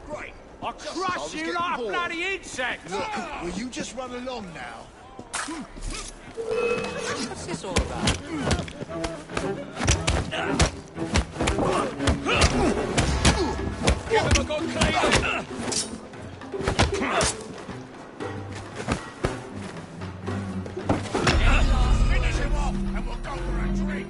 Great. I'll crush you like a bloody insect. Look, will you just run along now? What's this all about? Give him a good clean. Finish him off, and we'll go for a drink.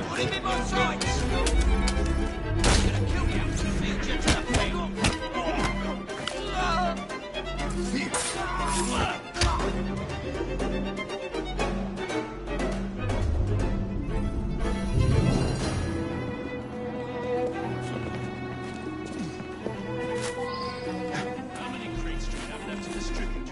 Put him in my sights! I'm gonna kill you to feed you to the pig! How many crates do we have left to distribute?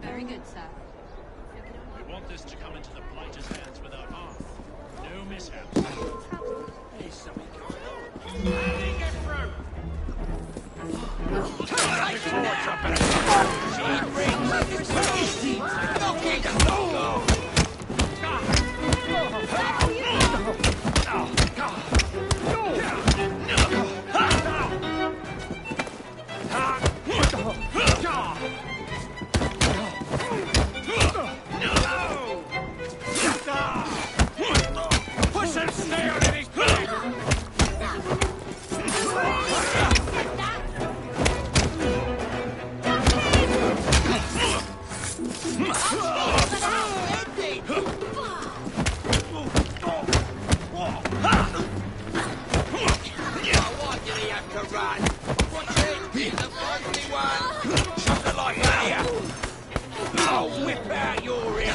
Very good, sir. We want this to come into the blighter's hands without harm. No mishaps. There's something going on. How did he get through? Push him stay on his back! Why did he have to run? Watch it! He's the only one! Something like that here! I'll whip out your ear!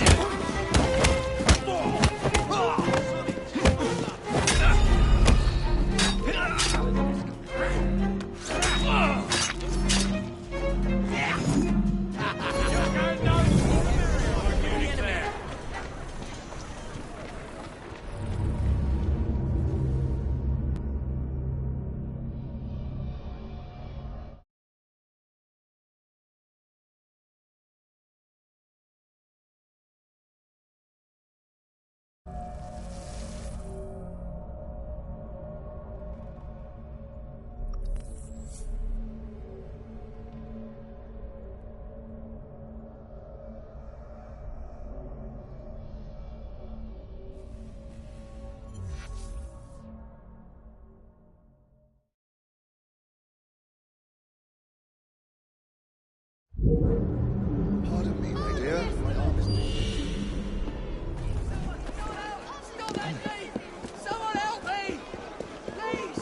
Pardon me, my dear. My arm is... Someone help me! Please!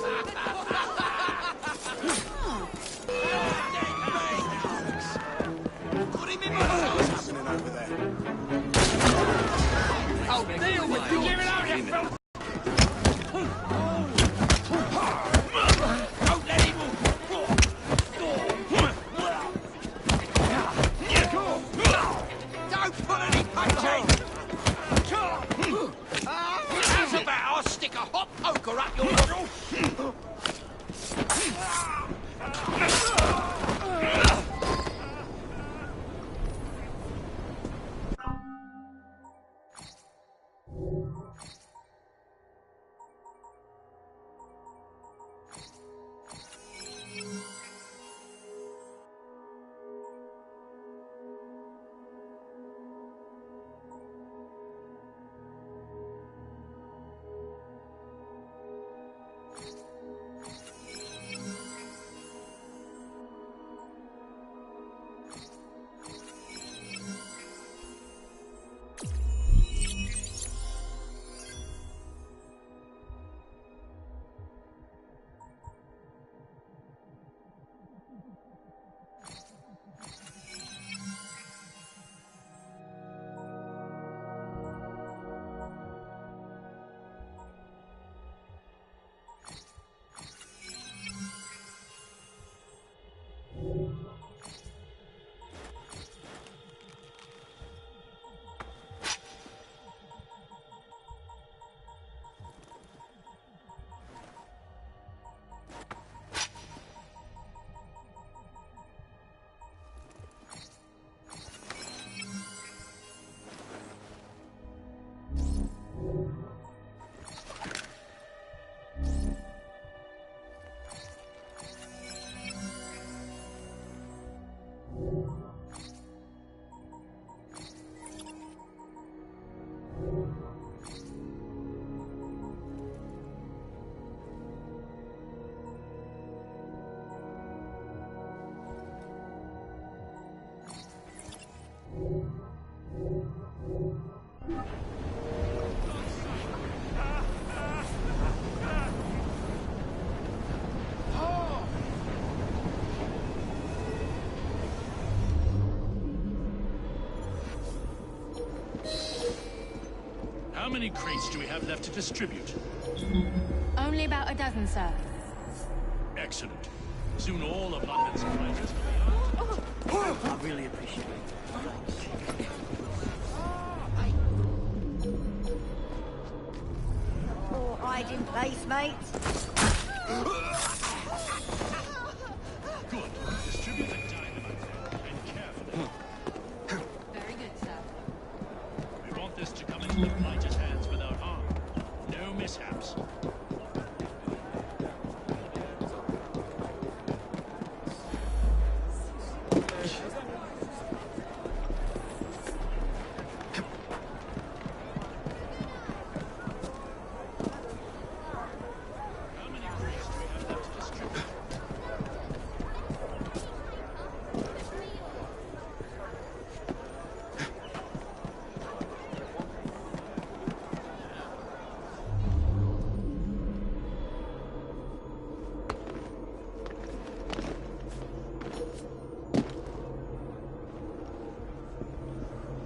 Put him in my sights! What's happening over there? I'll deal with you! Give it out, you filth! Don't let him move! Don't put any punches! How's about I'll stick a hot poker up your nostril? How many crates do we have left to distribute? Only about a dozen, sir. Excellent. Soon all of London's fighters will be armed. I really appreciate it. Or hide in place, mate. Good. Distribute the dynamite and carefully. Very good, sir. We want this to come into the blighter's hands without harm. No mishaps.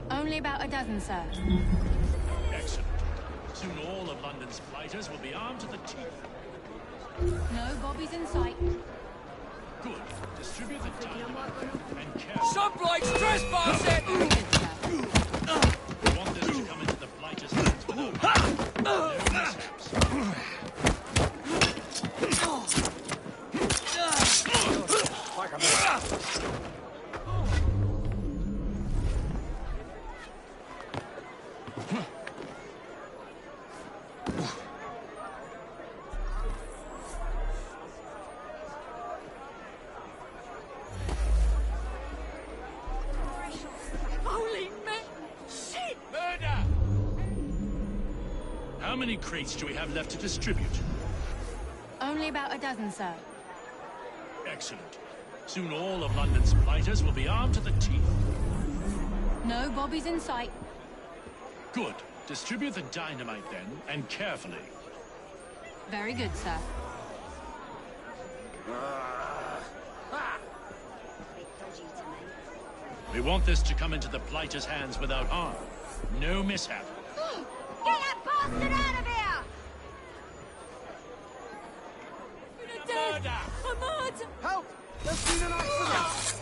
Only about a dozen, sir. Excellent. Soon all of London's fighters will be armed to the teeth. No bobbies in sight. Good. Distribute the dynamite and carefully. Some bloke's trespassing! We want this to come into the blighter's hands without harm. No mishaps. Holy man! Shit! Murder! How many crates do we have left to distribute? Only about a dozen, sir. Excellent. Soon all of London's fighters will be armed to the teeth. No bobbies in sight. Good. Distribute the dynamite then, and carefully. Very good, sir. We want this to come into the blighter's hands without harm. No mishap. Get that bastard out of here! You're dead! Ahmad! Help! There's been an accident!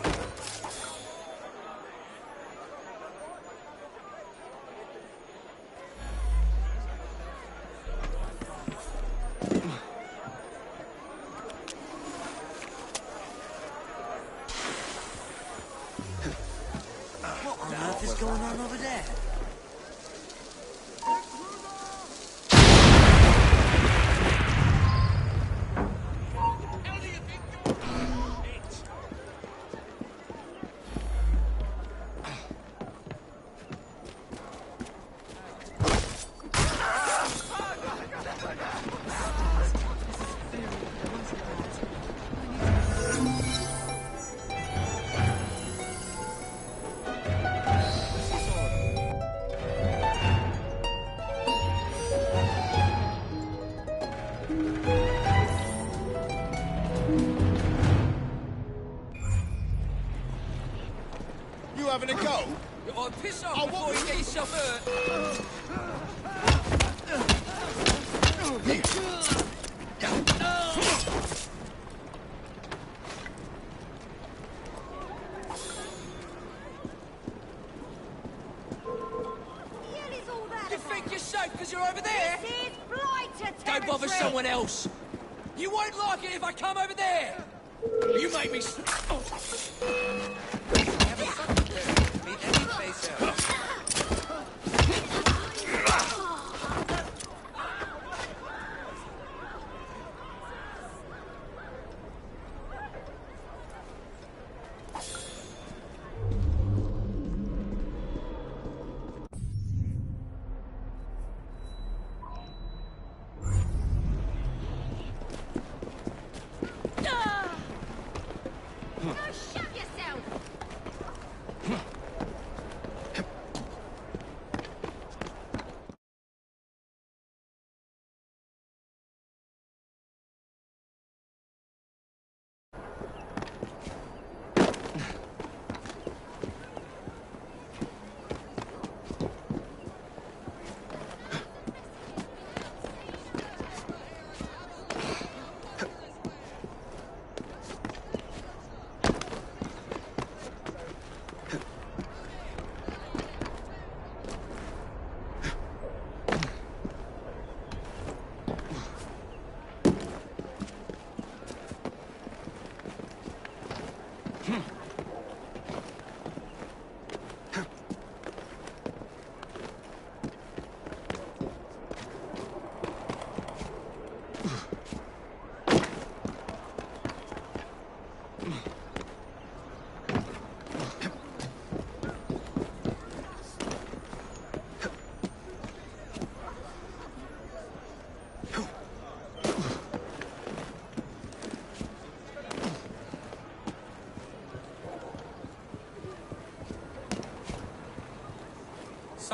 What on earth is going on over there? You having a go? Oh, piss off before you get yourself hurt! You think you're safe because you're over there? This is blighter Don't bother territory. someone else. You won't like it if I come over there. You make me. Go shut yourself!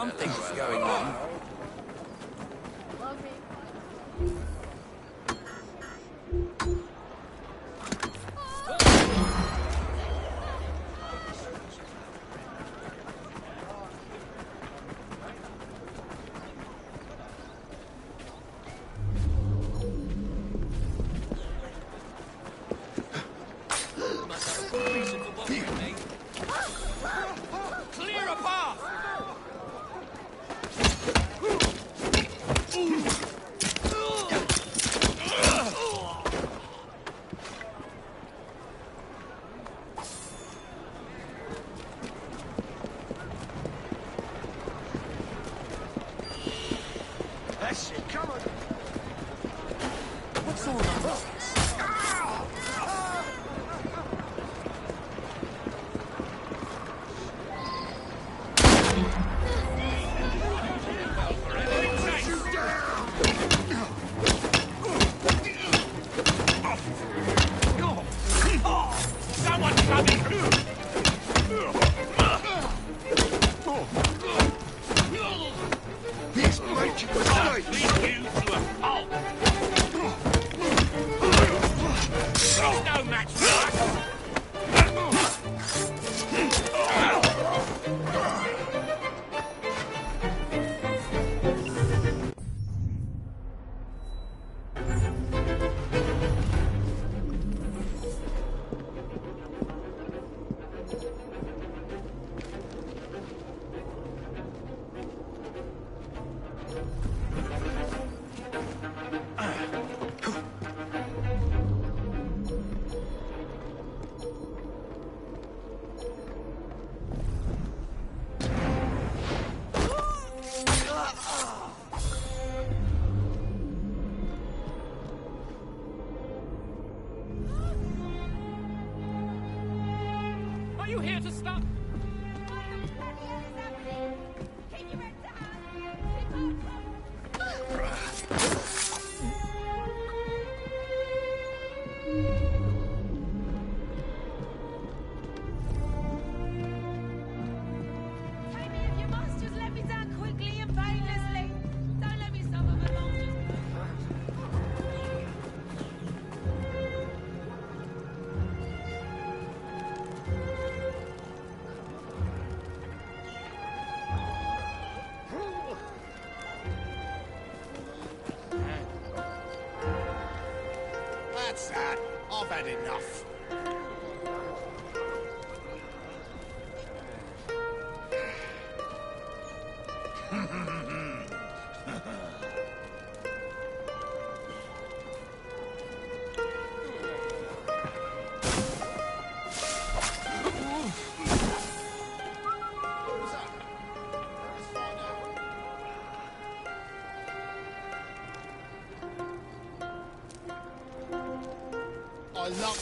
Something's going on. Clear a path! That's it, come on. What's all the fuss? Someone's coming through! He's making a mistake! Lead you to a pulp! He's no match for us! Are you here to stop? You must just let me down quickly and painlessly. Don't let me suffer for monsters. That's that. I've had enough. I love...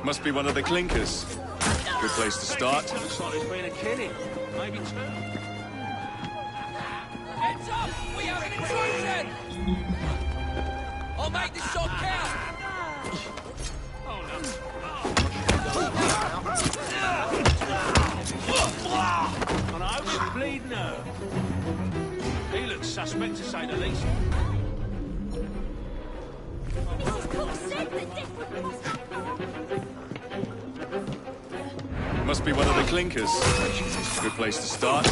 Must be one of the clinkers. Good place to start. Looks like there's been a killing. Maybe two. Heads up! We have an intrusion! I'll make this shot count! And I hope you bleed nerve. He looks suspect to say the least. Must be one of the clinkers. Good place to start.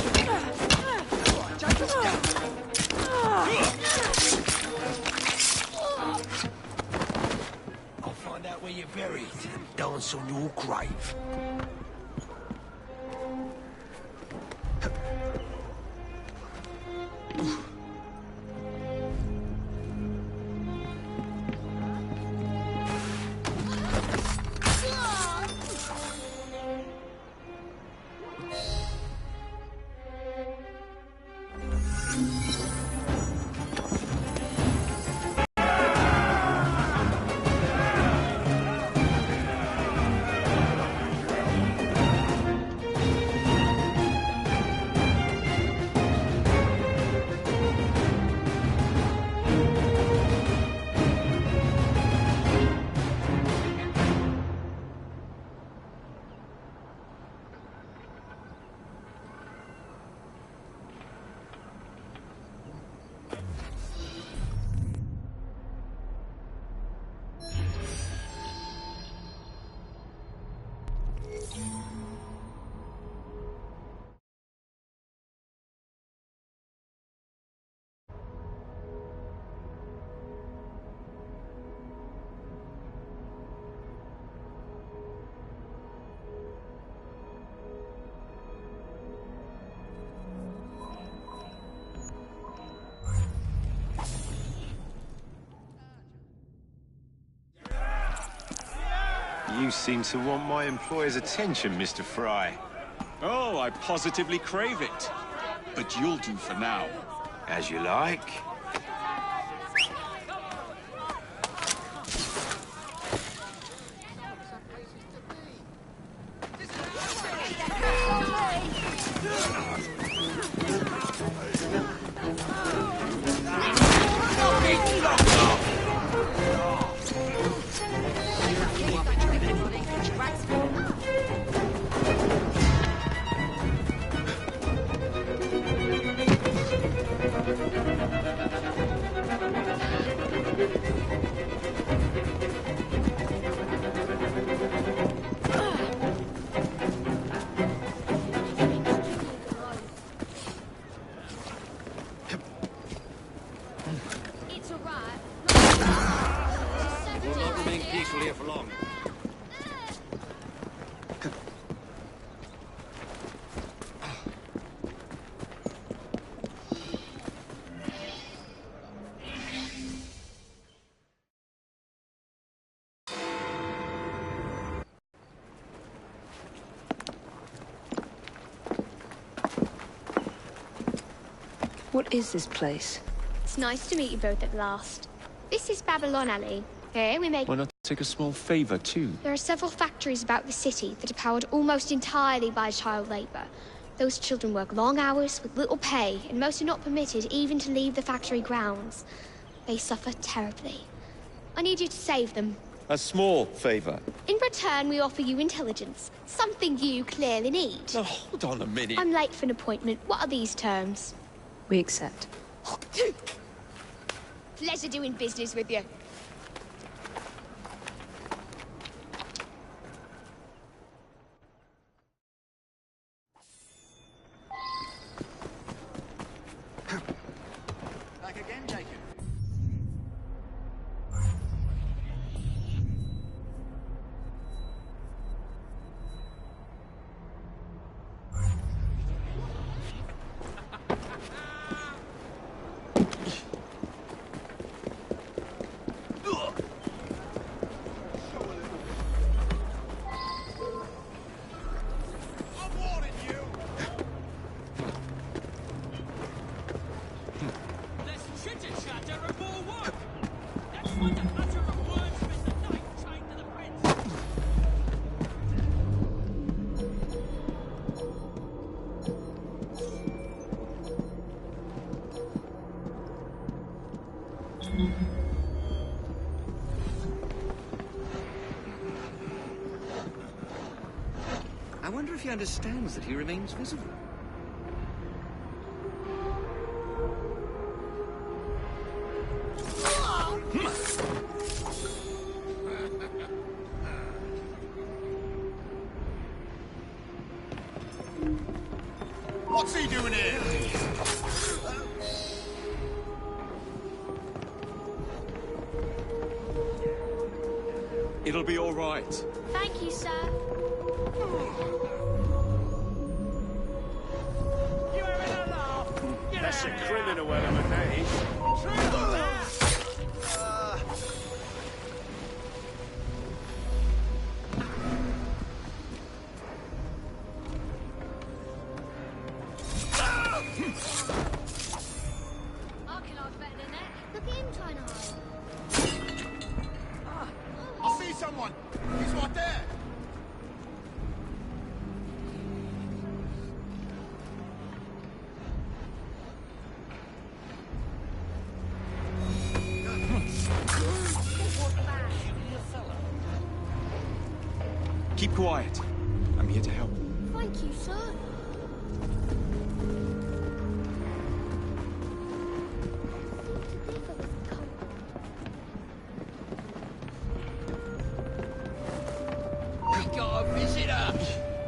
I'll find out where you're buried and dance on your grave. You seem to want my employer's attention, Mr. Fry. Oh, I positively crave it. But you'll do for now. As you like. It's alright. We'll not remain peaceful here for long. What is this place? It's nice to meet you both at last. This is Babylon Alley. Here we make... Why not take a small favor, too? There are several factories about the city that are powered almost entirely by child labor. Those children work long hours with little pay, and most are not permitted even to leave the factory grounds. They suffer terribly. I need you to save them. A small favor. In return, we offer you intelligence, something you clearly need. Now, hold on a minute. I'm late for an appointment. What are these terms? We accept. Pleasure doing business with you. Back again, Jacob. Less chitter-chatter and more work! Never mind the clatter of words, Mr. Knight, chained to the prince! I wonder if he understands that he remains visible. What's he doing here? It'll be all right. Thank you, sir. You having a laugh? Get That's out a of criminal element, eh? I can hide better than that. Look at him trying to hide. I see someone! He's right there! Keep quiet. I'm here to help. Thank you, sir. We got a visitor!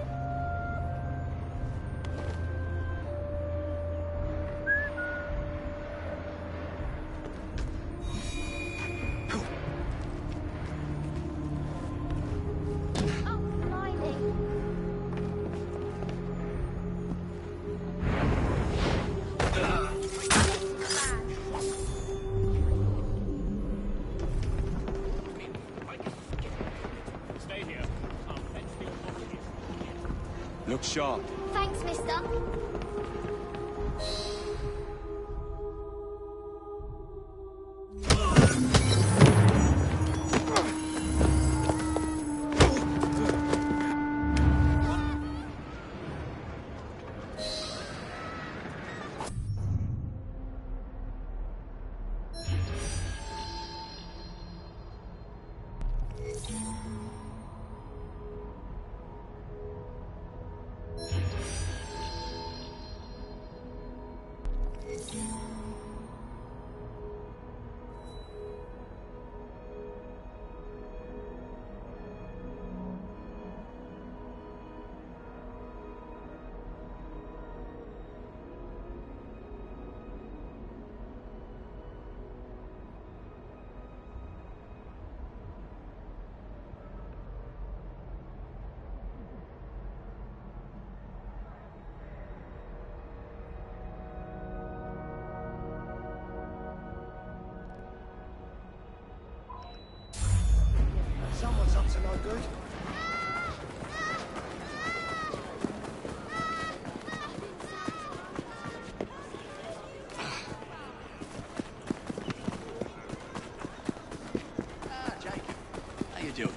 Look sharp. Thanks, mister. Someone's up to no good. Jacob. How you doing?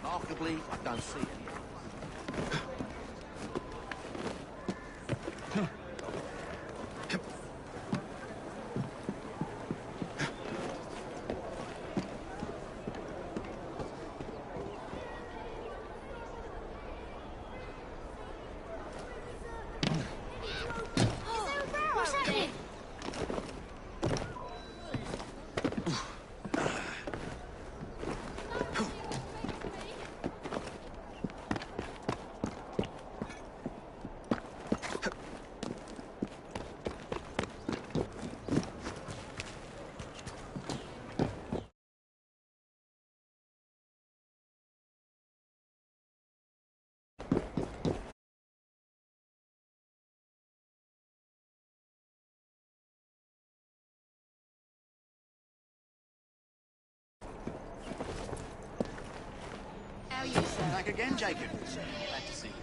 Remarkably, I don't see any. What's happening? How are you, sir? Back again, Jacob. Glad to see you.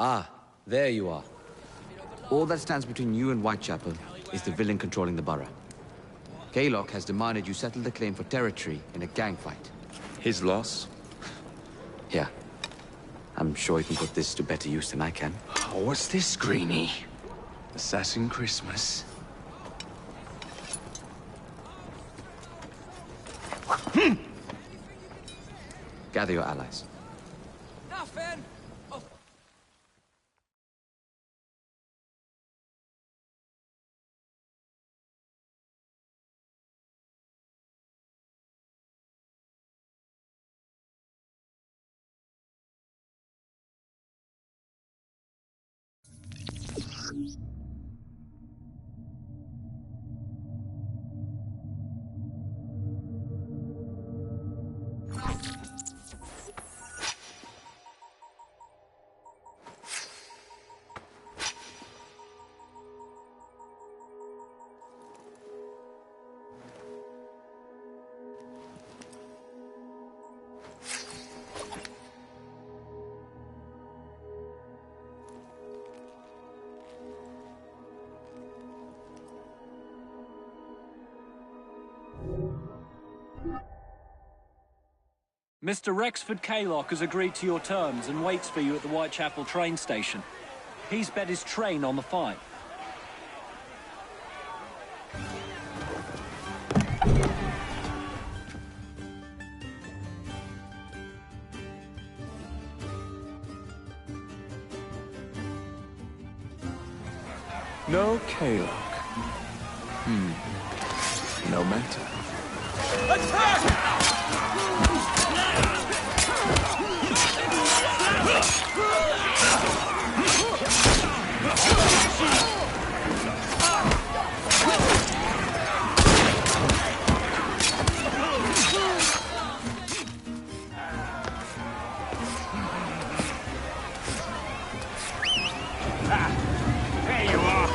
Ah, there you are. All that stands between you and Whitechapel is the villain controlling the borough. Kaylock has demanded you settle the claim for territory in a gang fight. His loss? Yeah. I'm sure he can put this to better use than I can. Oh, what's this, Greenie? Assassin Christmas. Gather your allies. Nothing! Oh. Mr. Rexford Kaylock has agreed to your terms and waits for you at the Whitechapel train station. He's bet his train on the fight. No Kalok. No matter. There you are.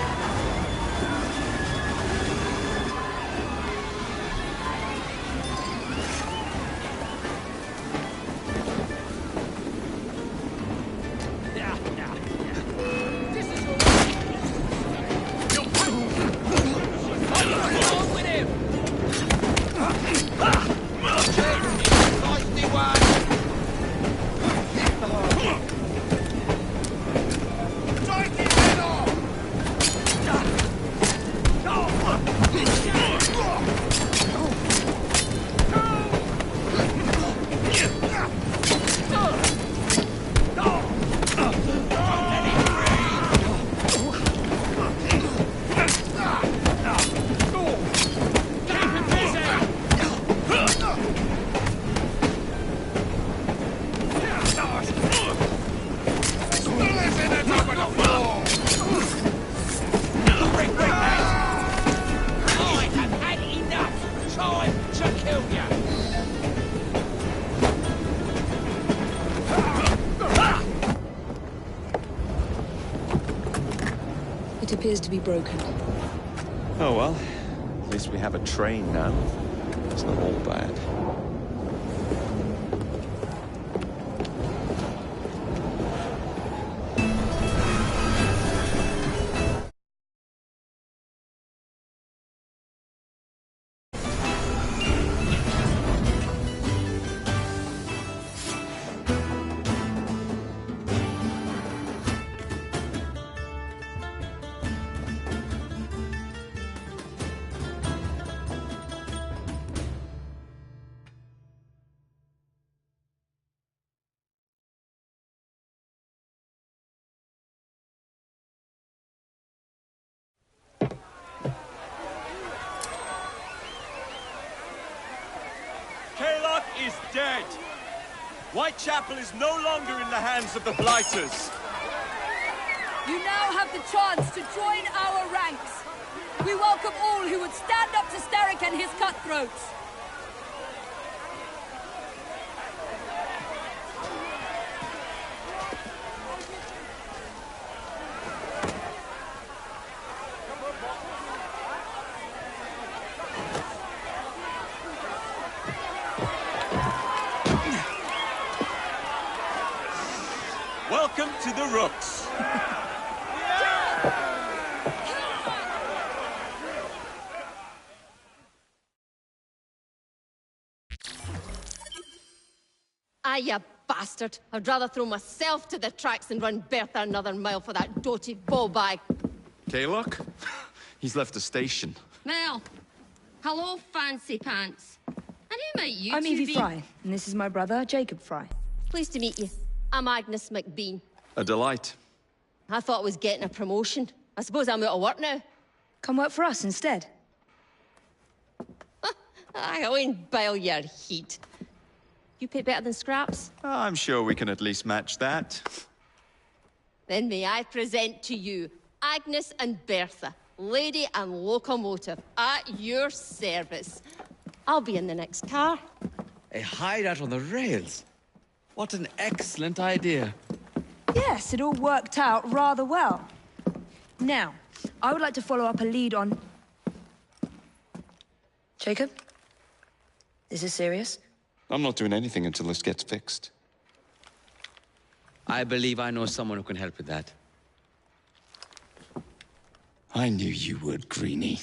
It appears to be broken. Oh well, at least we have a train now. It's not all bad. Kalok is dead! Whitechapel is no longer in the hands of the Blighters. You now have the chance to join our ranks. We welcome all who would stand up to Starrick and his cutthroats. Welcome to the Rooks. Ah, you bastard. I'd rather throw myself to the tracks than run Bertha another mile for that doty ball-bag. Kalok? He's left the station. Mel. Hello, fancy pants. And who might you I'm two Evie be? Fry, and this is my brother, Jacob Fry. Pleased to meet you. I'm Agnes McBean. A delight. I thought I was getting a promotion. I suppose I'm out of work now. Come work for us instead. I won't bile your heat. You pay better than scraps? I'm sure we can at least match that. Then may I present to you Agnes and Bertha, lady and locomotive, at your service. I'll be in the next car. A hideout on the rails. What an excellent idea. Yes, it all worked out rather well. Now, I would like to follow up a lead on... Jacob? This is serious? I'm not doing anything until this gets fixed. I believe I know someone who can help with that. I knew you would, Greenie.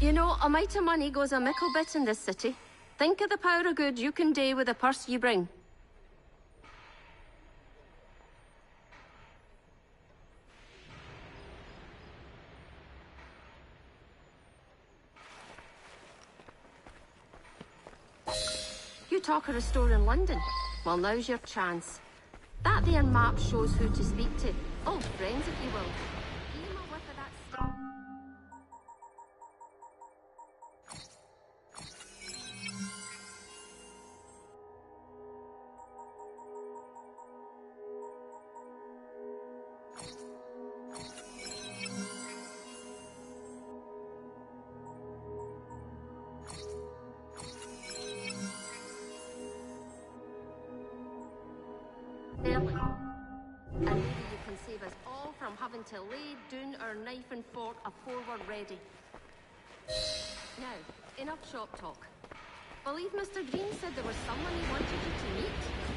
You know, a mite of money goes a mickle bit in this city. Think of the power of good you can do with the purse you bring. You talk of a store in London. Well, now's your chance. That there map shows who to speak to. Old friends, if you will. Give 'em a whiff of that stuff. Early. And maybe you can save us all from having to lay down our knife and fork afore we're ready. Now, enough shop talk. Believe Mr. Green said there was someone he wanted you to meet.